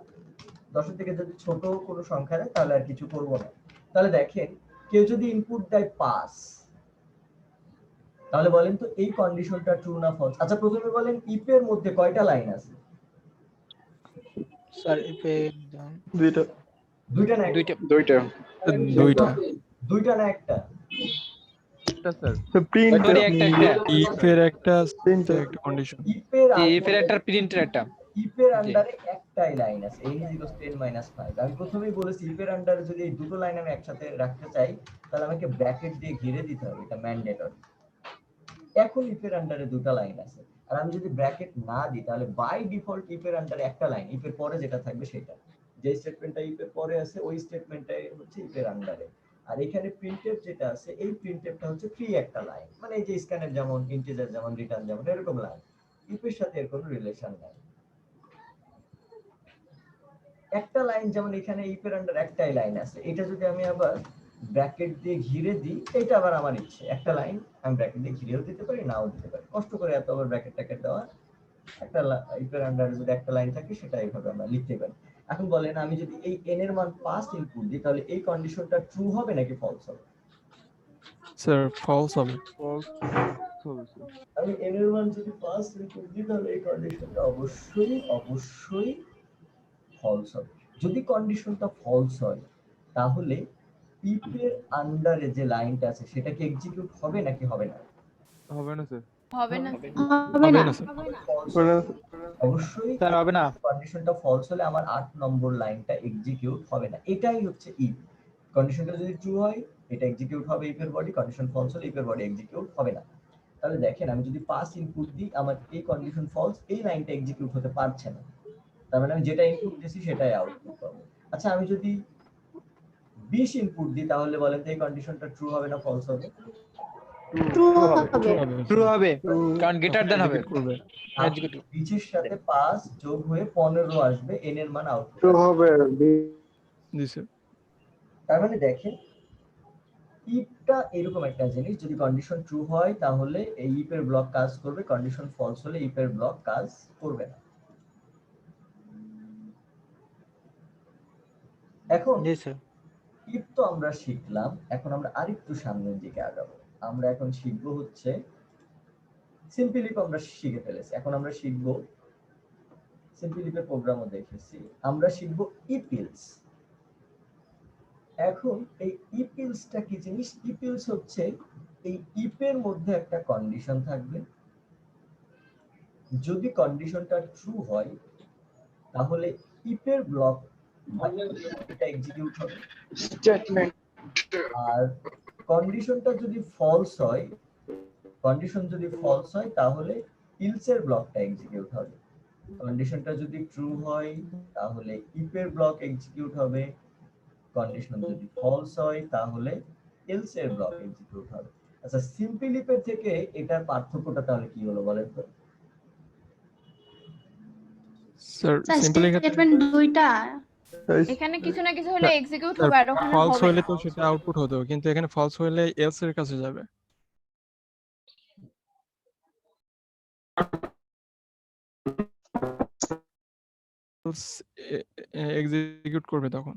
10 এর থেকে যদি ছোট কোনো সংখ্যা দেয় তাহলে আর কিছু করব না। তাহলে দেখেন কেউ যদি ইনপুট দেয় 5, তাহলে বলেন তো এই কন্ডিশনটা ট্রু না ফলস? আচ্ছা প্রথমে বলেন ইফ এর মধ্যে কয়টা লাইন আছে? স্যার ইফে দুইটা। দুইটা না একটা? দুইটা দুইটা না একটা? প্রিন্ট সরি, একটা ইফের একটা তিনটা। একটা কন্ডিশন। এর একটা প্রিন্টের একটা ইফের আন্ডারে একটাই লাইন আছে, n = 10 - 5। আমি প্রথমেই বলেছি ইফের আন্ডারে যদি এই দুটো লাইন আমি একসাথে রাখতে চাই তাহলে আমাকে ব্র্যাকেট দিয়ে ঘিরে দিতে হবে, এটা ম্যান্ডেটরি। এখন ইফের আন্ডারে দুটো লাইন আছে, আর আমি যদি ব্র্যাকেট না দিই তাহলে বাই ডিফল্ট ইফের আন্ডারে একটা লাইন, ইফের পরে যেটা থাকবে সেটা, যে স্টেটমেন্টটা ইফের পরে আছে ওই স্টেটমেন্টটাই হচ্ছে ইফের আন্ডারে। আর এখানে প্রিন্টএফ যেটা আছে এই প্রিন্টএফটা হচ্ছে ফ্রি একটা লাইন, মানে এই যে স্ক্যানের যেমন ইন্টিজার যেমন রিটার্ন যেমন এরকম লাইন, ইফের সাথে এর কোনো রিলেশন নাই। একটা লাইন যেমন এখানে ইফের আন্ডার একটাই লাইন আছে, এটা যদি আমি আবার ব্র্যাকেট দিয়ে ঘিরে দিই এটা আবার আমার ইচ্ছে, একটা লাইন আমি ব্র্যাকেট দিয়ে ঘিরেও দিতে পারি নাও দিতে পারি, কষ্ট করে এত আবার ব্র্যাকেট ট্যাকেট দেওয়া। একটা ইফের আন্ডারে যদি একটা লাইন থাকে সেটা এইভাবে আমরা লিখতে পারি। এখন বলেন আমি যদি এই n এর মান 5 ইনপুট দিই তাহলে এই কন্ডিশনটা ট্রু হবে নাকি ফলস হবে? স্যার ফলস হবে। আমি n এর মান যদি 5 ইনপুট দিই তাহলে এই কন্ডিশনটা অবশ্যই ফলস হবে। যদি কন্ডিশনটা ফলস হয় তাহলে if এর আন্ডারে যে লাইনটা আছে সেটা কি এক্সিকিউট হবে নাকি হবে না? হবে না স্যার। হবে না। হবে না স্যার। অবশ্যই স্যার হবে না। কন্ডিশনটা ফলস হলে আমার 8 নম্বর লাইনটা এক্সিকিউট হবে না। এটাই হচ্ছে ইফ। কন্ডিশনটা যদি ট্রু হয় এটা এক্সিকিউট হবে ইফ এর বডি, কন্ডিশন ফলস হলে ইফ এর বডি এক্সিকিউট হবে না। তাহলে দেখেন আমি যদি 5 ইনপুট দিই আমার এই কন্ডিশন ফলস, এই লাইনটা এক্সিকিউট হতে পারছে না, তার মানে আমি যেটা ইনপুট দিয়েছি সেটাই আউটপুট পাবো। আচ্ছা আমি যদি 20 ইনপুট দিই তাহলে বলেন তো এই কন্ডিশনটা ট্রু হবে না ফলস হবে? ট্রু হবে। ট্রু হবে, কারণ গ্রেটার দ্যান হবে। করবে। আর 20 এর সাথে 5 যোগ হয়ে 15 আসবে, n এর মান আউটপুট হবে। জি স্যার। তার মানে দেখেন ইফটা এরকম একটা জিনিস, যদি কন্ডিশন ট্রু হয় তাহলে এই ইফ এর ব্লক কাজ করবে, কন্ডিশন ফলস হলে ইফ এর ব্লক কাজ করবে না। এখন জি স্যার। ইফ তো আমরা শিখলাম, এখন আমরা আরেকটু সামনের দিকে আগাবো। আমরা এখন শিখব হচ্ছে সিম্পল ইফ আমরা শিখে ফেলেছি, এখন আমরা শিখব সিম্পল ইফের প্রোগ্রামও দেখেছি, আমরা শিখব ইফ এলস। এখন এই ইফ এলসটা কি জিনিস? ইফ এলস হচ্ছে এই ইফ এর মধ্যে একটা কন্ডিশন থাকবে, যদি কন্ডিশনটা ট্রু হয় তাহলে ইফ এর ব্লক এটা এক্সিকিউট হবে, স্টেটমেন্ট। আর কন্ডিশনটা যদি ফলস হয়, কন্ডিশন যদি ফলস হয় তাহলে ইলস এর ব্লকটা এক্সিকিউট হবে। কন্ডিশনটা যদি ট্রু হয় তাহলে ইফ এর ব্লক এক্সিকিউট হবে, কন্ডিশন যদি ফলস হয় তাহলে এলস এর ব্লক এক্সিকিউট হবে। আচ্ছা সিম্পল ইফ এর থেকে এটার পার্থক্যটা তাহলে কি হলো বলেন তো? স্যার স্যার সিম্পলি স্টেটমেন্ট দুইটা, এখানে কিছু না কিছু হলে এক্সিকিউট হবে আর ওখানে ফলস হবে হলে না। তো সেটা আউটপুট হতো, কিন্তু এখানে ফলস হলে এলস এর কাছে যাবে, এক্সিকিউট করবে তখন।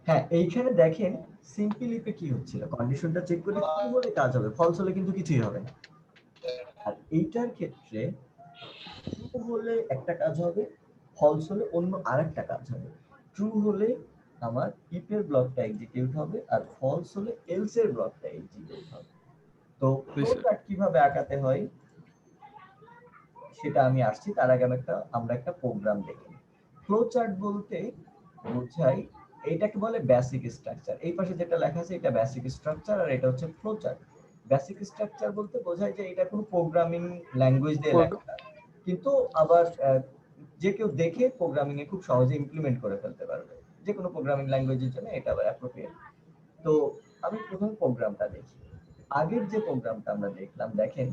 হ্যাঁ এইখানে দেখেন সিম্পল ইফে কি হচ্ছিল, কন্ডিশনটা চেক করে ট্রু হলে কাজ হবে, ফলস হলে কিন্তু কিছুই হবে না। আর এইটার ক্ষেত্রে ট্রু হলে একটা কাজ হবে, ফলস হলে অন্য আরেকটা কাজ হবে। ট্রু হলে আমার ইফ এর ব্লকটা এক্সিকিউট হবে আর ফলস হলে এলস এর ব্লকটা এক্সিকিউট হবে। তো ফ্লোচার্ট কিভাবে আঁকাতে হয় সেটা আমি আসছি, তার আগে আমরা একটা প্রোগ্রাম দেখি। ফ্লোচার্ট বলতে বোঝাই, এইটাকে বলে বেসিক স্ট্রাকচার। এই পাশে যেটা লেখা আছে এটা বেসিক স্ট্রাকচার, আর এটা হচ্ছে ফ্লোচার্ট। বেসিক স্ট্রাকচার বলতে বোঝায় যে এটা কোনো প্রোগ্রামিং ল্যাঙ্গুয়েজ দিয়ে লেখা না, কিন্তু আবার যে কেউ দেখে প্রোগ্রামিং এ খুব সহজে ইমপ্লিমেন্ট করে ফেলতে পারবে। যে কোনো প্রোগ্রামিং ল্যাঙ্গুয়েজের জন্য এটা আবার অ্যাপ্রোপ্রিয়েট। তো আমি প্রথম প্রোগ্রামটা দেখি। আগের যে প্রোগ্রামটা আমরা দেখলাম, দেখেন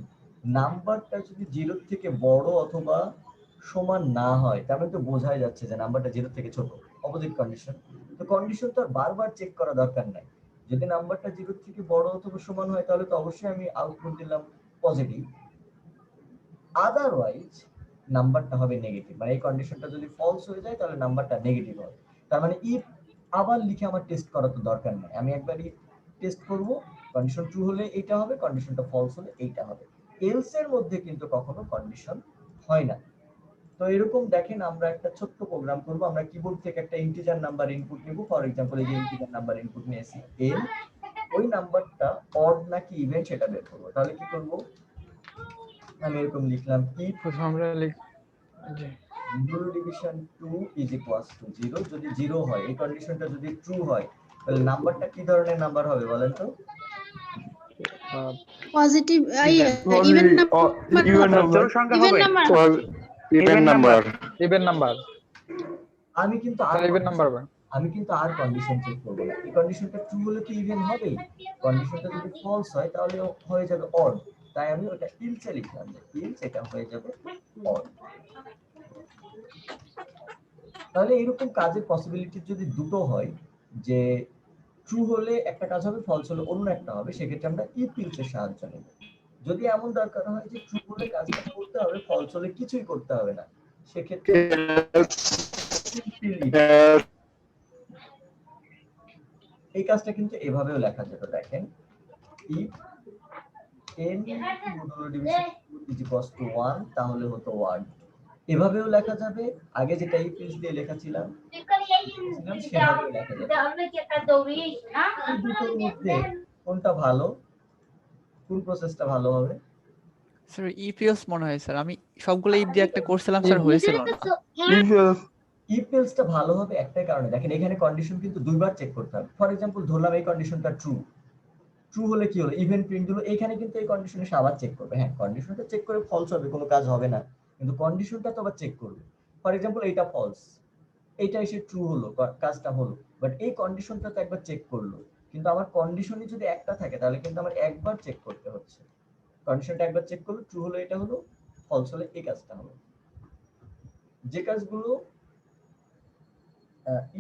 নাম্বারটা যদি 0 থেকে বড় অথবা সমান না হয়, তার মানে তো বোঝাই যাচ্ছে যে নাম্বারটা 0 থেকে ছোট, অপোজিট কন্ডিশন। তো কন্ডিশন তো আর বারবার চেক করা দরকার নাই। যদি নাম্বারটা 0 থেকে বড় অথবা সমান হয় তাহলে তো অবশ্যই আমি আউটপুট দিলাম পজিটিভ। আদারওয়াইজ নাম্বারটা হবে নেগেটিভ, মানে এই কন্ডিশনটা যদি ফলস হয়ে যায় তাহলে নাম্বারটা নেগেটিভ হবে। তার মানে ইফ আবার লিখে আমার টেস্ট করা তো দরকার নেই, আমি একবারই টেস্ট করব, কন্ডিশন ট্রু হলে এইটা হবে, কন্ডিশনটা ফলস হলে এইটা হবে। এলস এর মধ্যে কিন্তু কখনো কন্ডিশন হয় না। তো এরকম দেখেন আমরা একটা ছোট্ট প্রোগ্রাম করব, আমরা কিবোর্ড থেকে একটা ইন্টিজার নাম্বার ইনপুট নেব। ফর এক্সাম্পল এই যে ইন্টিজার নাম্বার ইনপুট নিয়েছি n, ওই নাম্বারটা অড নাকি ইভেন সেটা বের করব। তাহলে কি করব, আমি এরকম লিখলাম if প্রথম আমরা জি 0 ডিভিশন 2 ইজ ইকুয়ালস টু 0। যদি 0 হয়, এই কন্ডিশনটা যদি ট্রু হয়, তাহলে নাম্বারটা কি ধরনের নাম্বার হবে বলেন তো? Positive Only even even number. জোড় সংখ্যা ইভেন হবে number Even number. Even number আমি কিন্তু আর ইভেন নাম্বার হবে আমি কিন্তু আর কন্ডিশন চেক করব না। এই কন্ডিশনটা ট্রু হলে তো ইভেন হবেই, কন্ডিশনটা যদি ফলস হয় তাহলে হয়ে যাবে অড। তাই আমি ওটা ইলসে লিখলাম যে ইলস এটা হয়ে যাবে অড। তাহলে এরকম কাজের পসিবিলিটি যদি দুটো হয়, যে ট্রু হলে একটা কাজ হবে, ফলস হলে অন্য একটা হবে, সেক্ষেত্রে আমরা ইফ ইলসের সাহায্য নেব। যদি এমন দরকার হয় যে ট্রু হলে কাজটা করতে হবে, ফলস হলে কিছুই করতে হবে না, সেক্ষেত্রে এই কাজটা কিন্তু এভাবেও লেখা যেত। দেখেন if n is equals to 1 তাহলে হতো 1, এভাবেও লেখা যাবে। আগে যেটা if else দিয়ে লেখাছিলাম সেভাবেও লেখা যাবে। এই দুটোর মধ্যে কোনটা ভালো, কোন প্রসেসটা ভালো হবে? স্যার ইপিএস মনে হয় স্যার, আমি সবগুলো ইফ দিয়ে একটা করছিলাম স্যার, হয়েছিল না। If else, if else টা ভালো হবে একটাই কারণে, দেখেন এখানে কন্ডিশন কিন্তু দুইবার চেক করতে হবে। ফর এক্সাম্পল ধরলাম এই কন্ডিশনটা ট্রু, ট্রু হলে কি হলো, ইভেন প্রিন্ট হলো, এখানে কিন্তু এই কন্ডিশনে সে আবার চেক করবে। হ্যাঁ, কন্ডিশনটা চেক করে ফলস হবে, কোনো কাজ হবে না, কিন্তু কন্ডিশনটা তো আবার চেক করবে। ফর এক্সাম্পল এইটা ফলস, এইটা এসে ট্রু হলো, কাজটা হলো, বাট এই কন্ডিশনটা তো একবার চেক করলো। কিন্তু আমার কন্ডিশনই যদি একটা থাকে তাহলে কিন্তু আমার একবার চেক করতে হচ্ছে। কন্ডিশনটা একবার চেক করলো, ট্রু হলো এটা হলো, ফলস হলে এই কাজটা হলো। যে কাজগুলো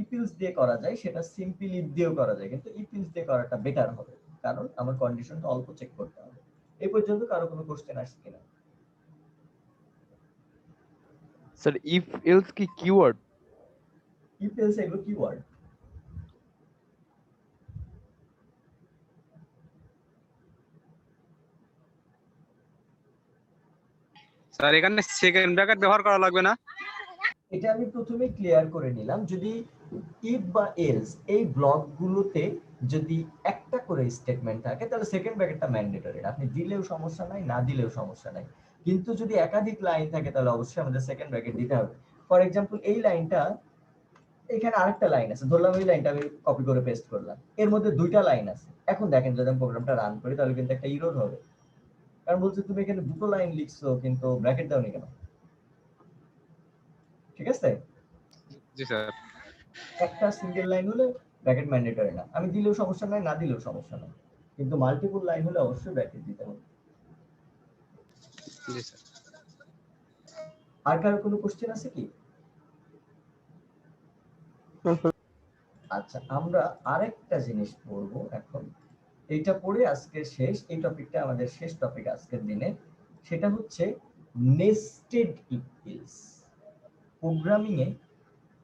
if else দিয়ে করা যায় সেটা সিম্পল ইফ দিয়েও করা যায়, কিন্তু if else দিয়ে করাটা বেটার হবে, কারণ আমার কন্ডিশনটা অল্প চেক করতে হবে। এই পর্যন্ত কারো কোনো কোশ্চেন আসছে কিনা? স্যার ইফ এলস কি কিওয়ার্ড? if else এগুলো কিওয়ার্ড। স্যার এখানে সেকেন্ড ব্র্যাকেট ব্যবহার করা লাগবে না? এটা আমি প্রথমে ক্লিয়ার করে নিলাম। যদি if বা else এই ব্লকগুলোতে যদি একটা করে স্টেটমেন্ট থাকে তাহলে সেকেন্ড ব্র্যাকেটটা ম্যান্ডেটরি, আপনি দিলেও সমস্যা নাই, না দিলেও সমস্যা নাই। কিন্তু যদি একাধিক লাইন থাকে তাহলে অবশ্যই আমাদের সেকেন্ড ব্র্যাকেট দিতে হবে। ফর এক্সাম্পল এই লাইনটা, এখানে আরেকটা লাইন আছে, ধরলাম এই লাইনটা আমি কপি করে পেস্ট করলাম, এর মধ্যে দুইটা লাইন আছে। এখন দেখেন যদি আমি প্রোগ্রামটা রান করি তাহলে কিন্তু একটা এরর হবে, কারণ বলছে তুমি এখানে দুটো লাইন লিখছো কিন্তু ব্র্যাকেট দাওনি কেন। ঠিক আছে, জি স্যার। একটা সিঙ্গেল লাইন হলে ব্র্যাকেট ম্যান্ডেটরি না, আমি দিলেও সমস্যা নাই, না দিলেও সমস্যা নাই, কিন্তু মাল্টিপল লাইন হলে অবশ্যই ব্র্যাকেট দিতে হবে। জি স্যার। আর কারো কোনো কোশ্চেন আছে কি? আচ্ছা, আমরা আরেকটা জিনিস পড়বো এখন, এইটা পড়ে আজকে শেষ, এই টপিকটা আমাদের শেষ টপিক আজকের দিনে। সেটা হচ্ছে nested if else. Programming A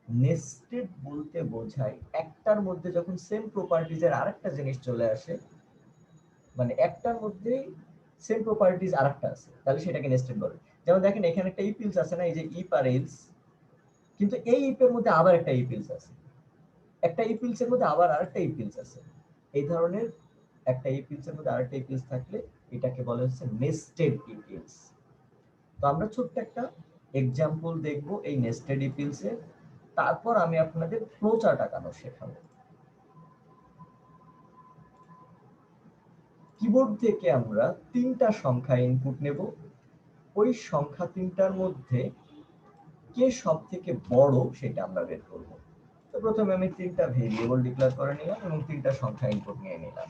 nested বলতে বোঝায় একটার মধ্যে যখন সেম প্রপার্টিজের আরেকটা জিনিস চলে আসে, মানে একটার মধ্যে সেম প্রপার্টিজ আরেকটা আছে, তাহলে সেটাকে নেস্টেড বলে। যেমন দেখেন এখানে একটা ইফ এলস আছে না, এই যে ইফ আর এলস, কিন্তু এই ইফ এর মধ্যে আবার একটা ইফ এলস আছে, একটা ইফ এলস এর মধ্যে আবার আরেকটা ইফ এলস আছে। এই ধরনের একটা ইফ এলস এর মধ্যে আরেকটা ইফ এলস থাকলে এটাকে বলা হচ্ছে নেস্টেড ইফ এলস। তো আমরা ছোট্ট একটা এক্সাম্পল দেখব এই নেস্টেড ইফ এলস এর। তারপর আমি আপনাদের ফ্লো চার্ট আঁকানো শেখাবো। কিবোর্ড থেকে আমরা 3টা সংখ্যা ইনপুট নেব, ওই সংখ্যা 3টার মধ্যে কে সব থেকে বড় সেটা আমরা বের করব। তো প্রথমে আমি 3টা ভেরিয়েবল ডিক্লেয়ার করে নিলাম এবং 3টা সংখ্যা ইনপুট নিয়ে নিলাম।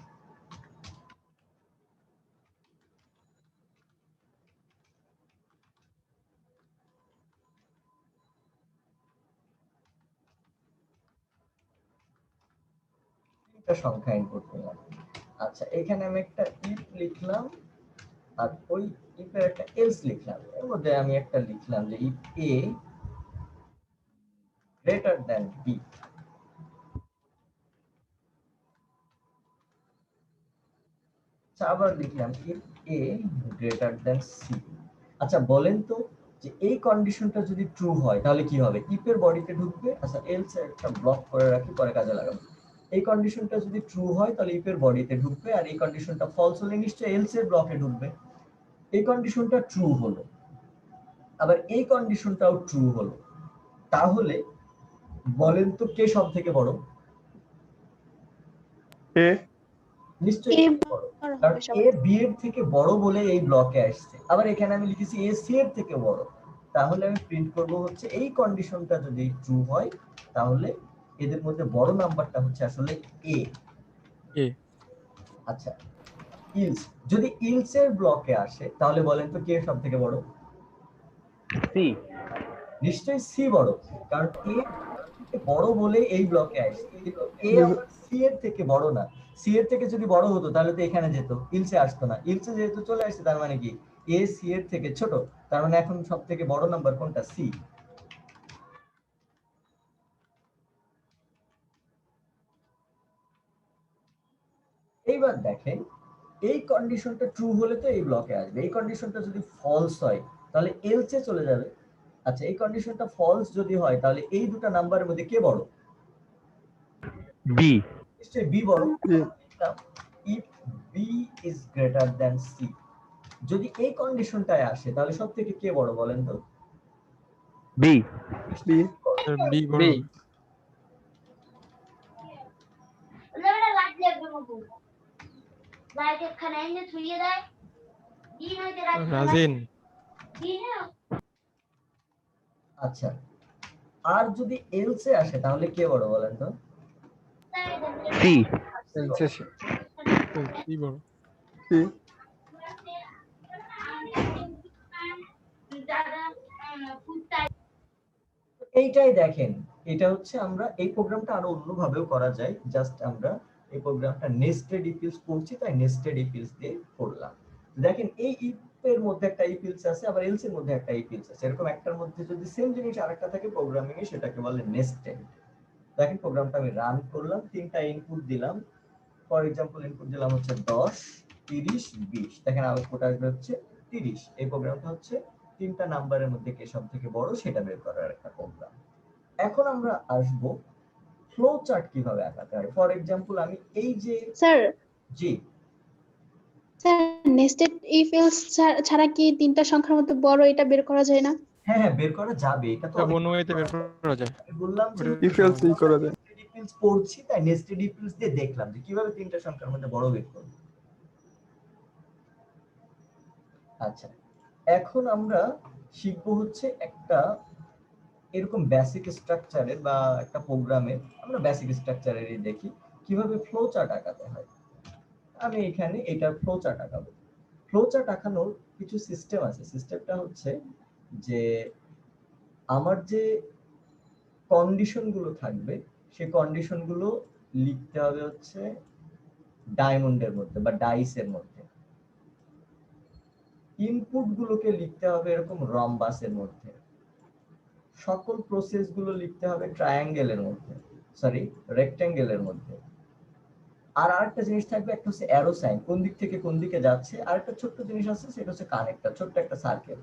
সংখ্যা ইনপুট নিলাম। আচ্ছা, এখানে আমি একটা ইফ লিখলাম আর ওই ইফের একটা এলস লিখলাম। এর মধ্যে আমি একটা লিখলাম যে if A greater than B. আবার লিখলাম if A greater than C. আচ্ছা বলেন তো যে এই কন্ডিশনটা যদি ট্রু হয় তাহলে কি হবে? ইফ এর বডিতে ঢুকবে। আচ্ছা এলস এর একটা ব্লক করে রাখি, পরে কাজে লাগাবো। এই কন্ডিশনটা যদি ট্রু হয় তাহলে ইফ এর বডিতে ঢুকবে, আর এই কন্ডিশনটা ফলস হলে নিশ্চয়ই এলস এর ব্লকে ঢুকবে। এই কন্ডিশনটা ট্রু হলো, আবার এই কন্ডিশনটাও ট্রু হলো, তাহলে বলেন তো কে সব থেকে বড়? এ নিশ্চয়ই A বড়, বড় কারণ হবে এ সবার বি এর থেকে বড় বলে এই ব্লকে আসছে। আবার এখানে আমি লিখেছি এ সি এর থেকে বড়, তাহলে আমি প্রিন্ট করব হচ্ছে এই কন্ডিশনটা যদি ট্রু হয় তাহলে এদের মধ্যে বড় নাম্বারটা হচ্ছে আসলে এ। এ আচ্ছা ইলস, যদি ইলস এর ব্লকে আসে তাহলে বলেন তো কে সব থেকে বড়? সি। নিশ্চয়ই সি বড়, কারণ এ থেকে বড় বলে এই ব্লকে আসছে, কিন্তু এ আবার সি এর থেকে বড় না। সি এর থেকে যদি বড় হতো তাহলে তো এখানে যেত, ইলসে আসতো না। ইলসে যেহেতু চলে আসছে তার মানে কি এ সি এর থেকে ছোট, তার মানে এখন সব থেকে বড় নাম্বার কোনটা? সি। এইবার দেখেন এই কন্ডিশনটা ট্রু হলে তো এই ব্লকে আসবে, এই কন্ডিশনটা যদি ফলস হয় তাহলে এলসে চলে যাবে। আচ্ছা এই কন্ডিশনটা ফলস যদি হয় তাহলে এই দুটো নাম্বারের মধ্যে কে বড়? বি। নিশ্চয়ই বি বড়। If B is greater than C, যদি এই কন্ডিশনটায় আসে তাহলে সব থেকে কে বড় বলেন তো? বি। বি স্যার বি বড় বি। হবে। রাজিন আচ্ছা আর যদি এলসে আসে তাহলে কে বড় বলেন তো? সি। সি বড়। সি এইটাই দেখেন, এটা হচ্ছে আমরা এই প্রোগ্রামটা আরো অন্যভাবেও করা যায়। জাস্ট আমরা এই প্রোগ্রামটা নেস্টেড ইফ এলস করছি, তাই নেস্টেড ইফ এলস দিয়ে করলাম। দেখেন এই ইফ এর মধ্যে একটা ইফ এলস আছে, আবার এলস এর মধ্যে একটা ইফ এলস আছে। এরকম একটার মধ্যে যদি সেম জিনিস আরেকটা থাকে প্রোগ্রামিং এ সেটাকে বলে নেস্টেড। দেখেন প্রোগ্রামটা আমি রান করলাম, 3টা ইনপুট দিলাম। ফর এক্সাম্পল ইনপুট দিলাম হচ্ছে 10, 30, 20। দেখেন আউটপুট আসবে হচ্ছে 30। এই প্রোগ্রামটা হচ্ছে 3টা নাম্বারের মধ্যে কে সব থেকে বড় সেটা বের করার একটা প্রোগ্রাম। এখন আমরা আসব ফ্লো চার্ট কিভাবে আঁকাতে হয়। ফর এক্সাম্পল আমি এই যে sir G sir nested if else ছাড়া কি 3টা সংখ্যার মধ্যে বড় এটা বের করা যায় না? হ্যাঁ হ্যাঁ বের করা যাবে, এটা তো এটা অনেক অন্য ওয়েতে বের করা যায়। আমি বললাম যে ওটা ইফ এলস ই করা যায়। নেস্টেড ইফ এলস পড়ছি, তাই নেস্টেড ইফ এলস দিয়ে দেখলাম যে কিভাবে 3টা সংখ্যার মধ্যে বড় বের করব। আচ্ছা এখন আমরা শিখবো হচ্ছে একটা এরকম বেসিক স্ট্রাকচারের বা একটা প্রোগ্রামের, আমরা বেসিক স্ট্রাকচারেরই দেখি কিভাবে ফ্লো চার্ট আঁকাতে হয়। আমি এখানে এটার ফ্লো চার্ট আঁকাবো। ফ্লো চার্ট আঁকানোর কিছু সিস্টেম আছে। সিস্টেমটা হচ্ছে যে আমার যে কন্ডিশন গুলো থাকবে সেই কন্ডিশন গুলো লিখতে হবে হচ্ছে ডায়মন্ডের মধ্যে বা ডাইসের মধ্যে। ইনপুট গুলোকে লিখতে হবে এরকম রম্বাসের মধ্যে। সকল প্রসেস গুলো লিখতে হবে ট্রায়াঙ্গেলের মধ্যে, সরি রেক্ট্যাঙ্গেলের মধ্যে। আর আরেকটা জিনিস থাকবে, একটা হচ্ছে অ্যারো সাইন, কোন দিক থেকে কোন দিকে যাচ্ছে। আর একটা ছোট্ট জিনিস আছে, সেটা হচ্ছে কানেক্টর, ছোট্ট একটা সার্কেল।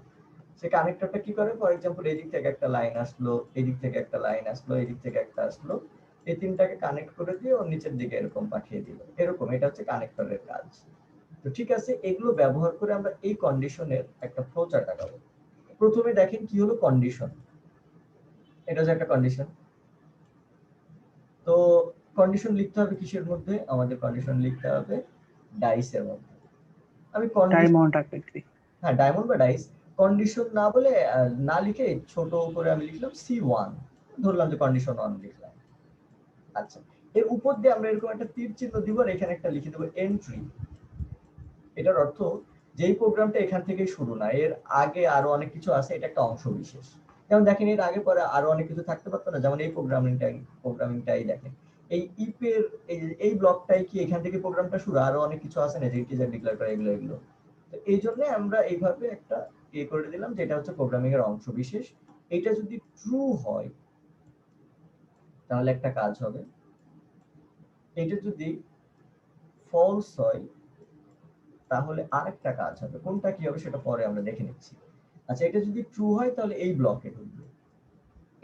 সে কানেক্টরটা কি করে? ফর এক্সাম্পল এই দিক থেকে একটা লাইন আসলো, এই দিক থেকে একটা লাইন আসলো, এই দিক থেকে একটা আসলো, এই তিনটাকে কানেক্ট করে দিয়ে ওর নিচের দিকে এরকম পাঠিয়ে দিল, এরকম। এটা হচ্ছে কানেক্টরের কাজ। তো ঠিক আছে, এগুলো ব্যবহার করে আমরা এই কন্ডিশনের একটা ফ্লো চার্ট আঁকাবো। প্রথমে দেখেন কি হলো কন্ডিশন, এটা হচ্ছে একটা কন্ডিশন। তো কন্ডিশন লিখতে হবে কিসের মধ্যে? আমাদের কন্ডিশন লিখতে হবে ডাইসের মধ্যে। আমি ডায়মন্ড আকৃতি। হ্যাঁ, ডায়মন্ড বা ডাইস। কন্ডিশন না বলে না লিখে ছোট করে আমি লিখলাম C1, ধরলাম যে কন্ডিশন 1 লিখলাম। আচ্ছা, এর উপর দিয়ে আমরা এরকম একটা তীর চিহ্ন দিব আর এখানে একটা লিখে দেবো এন্ট্রি। এটার অর্থ যেই প্রোগ্রামটা এখান থেকেই শুরু না, এর আগে আরো অনেক কিছু আছে, এটা একটা অংশ বিশেষ। যেমন দেখেন এর আগে পরে আরো অনেক কিছু থাকতে পারতো না, যেমন এই প্রোগ্রামিংটাই দেখেন, এই ইপের এই ব্লকটাই কি এখান থেকে প্রোগ্রামটা শুরু, আরো অনেক কিছু আছে না, যে ইন্টিজার ডিক্লেয়ার করা এগুলো। তো এই জন্য আমরা এইভাবে একটা করে দিলাম, যেটা হচ্ছে প্রোগ্রামিং এর অংশ বিশেষ। এটা যদি ট্রু হয় তাহলে একটা কাজ হবে, এটা যদি ফলস হয় তাহলে আরেকটা কাজ হবে। কোনটা কি হবে সেটা পরে আমরা দেখে নিচ্ছি। আচ্ছা, এটা যদি ট্রু হয় তাহলে এই ব্লকে ঢুকবে,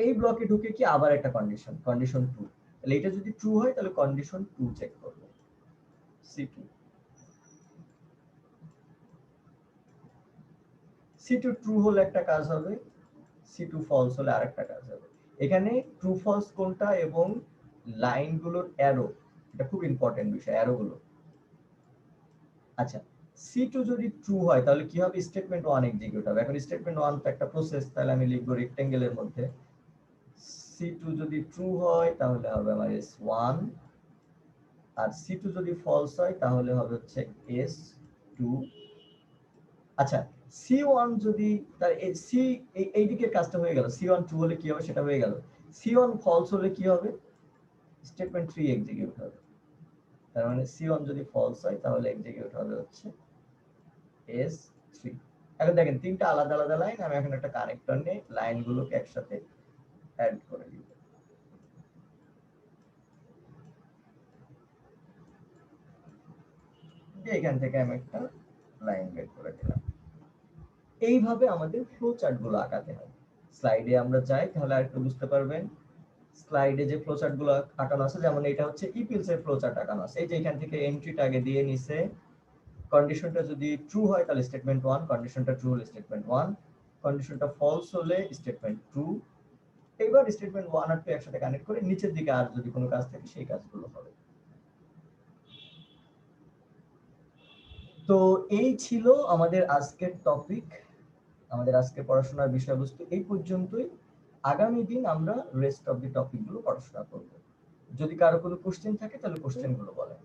এই ব্লকে ঢুকে কি আবার একটা কন্ডিশন 2। তাহলে এটা যদি ট্রু হয় তাহলে কন্ডিশন 2 চেক করব, C2 ট্রু হলে একটা কাজ হবে, C2 ফলস হলে আরেকটা কাজ হবে। এখানে ট্রু ফলস কোনটা এবং লাইনগুলোর অ্যারো, এটা খুব ইম্পর্টেন্ট বিষয়, অ্যারোগুলো। আচ্ছা, C2 যদি ট্রু হয় তাহলে কি হবে? স্টেটমেন্ট 1 এক্সিকিউট হবে। এখন স্টেটমেন্ট 1 তো একটা প্রসেস, তাহলে আমি লিখব রেক্টেঙ্গেলের মধ্যে C2 যদি ট্রু হয় তাহলে হবে আমার S1, আর C2 যদি ফলস হয় তাহলে হবে হচ্ছে S2। আচ্ছা, C1 যদি তার এই দিকের কাজটা হয়ে গেল, C1 ট্রু হলে কি হবে সেটা হয়ে গেল। C1 ফলস হলে কি হবে? স্টেটমেন্ট 3 এক্সিকিউট হবে। তার মানে C1 যদি ফলস হয় তাহলে এক্সিকিউট হবে হচ্ছে S3। এখন দেখেন তিনটা আলাদা আলাদা লাইন, আমি এখন একটা কানেক্টর নিয়ে লাইনগুলোকে একসাথে অ্যাড করে দিব। এখান থেকে আমি একটা লাইন বের করে দিলাম। এইভাবে আমাদের ফ্লো চার্ট গুলো আঁকাতে হয়। স্লাইডে আমরা যাই তাহলে আরেকটু বুঝতে পারবেন। স্লাইডে যে ফ্লো চার্ট গুলো আঁকানো আছে, যেমন এটা হচ্ছে ইপিএলস এর ফ্লো চার্ট আঁকানো আছে। এই যে এখান থেকে এন্ট্রিটা আগে দিয়ে নিছে, কন্ডিশনটা যদি ট্রু হয় তাহলে স্টেটমেন্ট 1, কন্ডিশনটা ট্রু হলে স্টেটমেন্ট 1, কন্ডিশনটা ফলস হলে স্টেটমেন্ট 2। এইবার স্টেটমেন্ট 1 আর 2 একসাথে কানেক্ট করে নিচের দিকে আর যদি কোনো কাজ থাকে সেই কাজগুলো হবে। তো এই ছিল আমাদের আজকের টপিক, আমাদের আজকে পড়াশোনার বিষয়বস্তু এই পর্যন্তই। আগামী দিন আমরা রেস্ট অফ দি টপিকগুলো পড়াশোনা করব। যদি কারো কোনো কোশ্চেন থাকে তাহলে কোশ্চেনগুলো বলেন।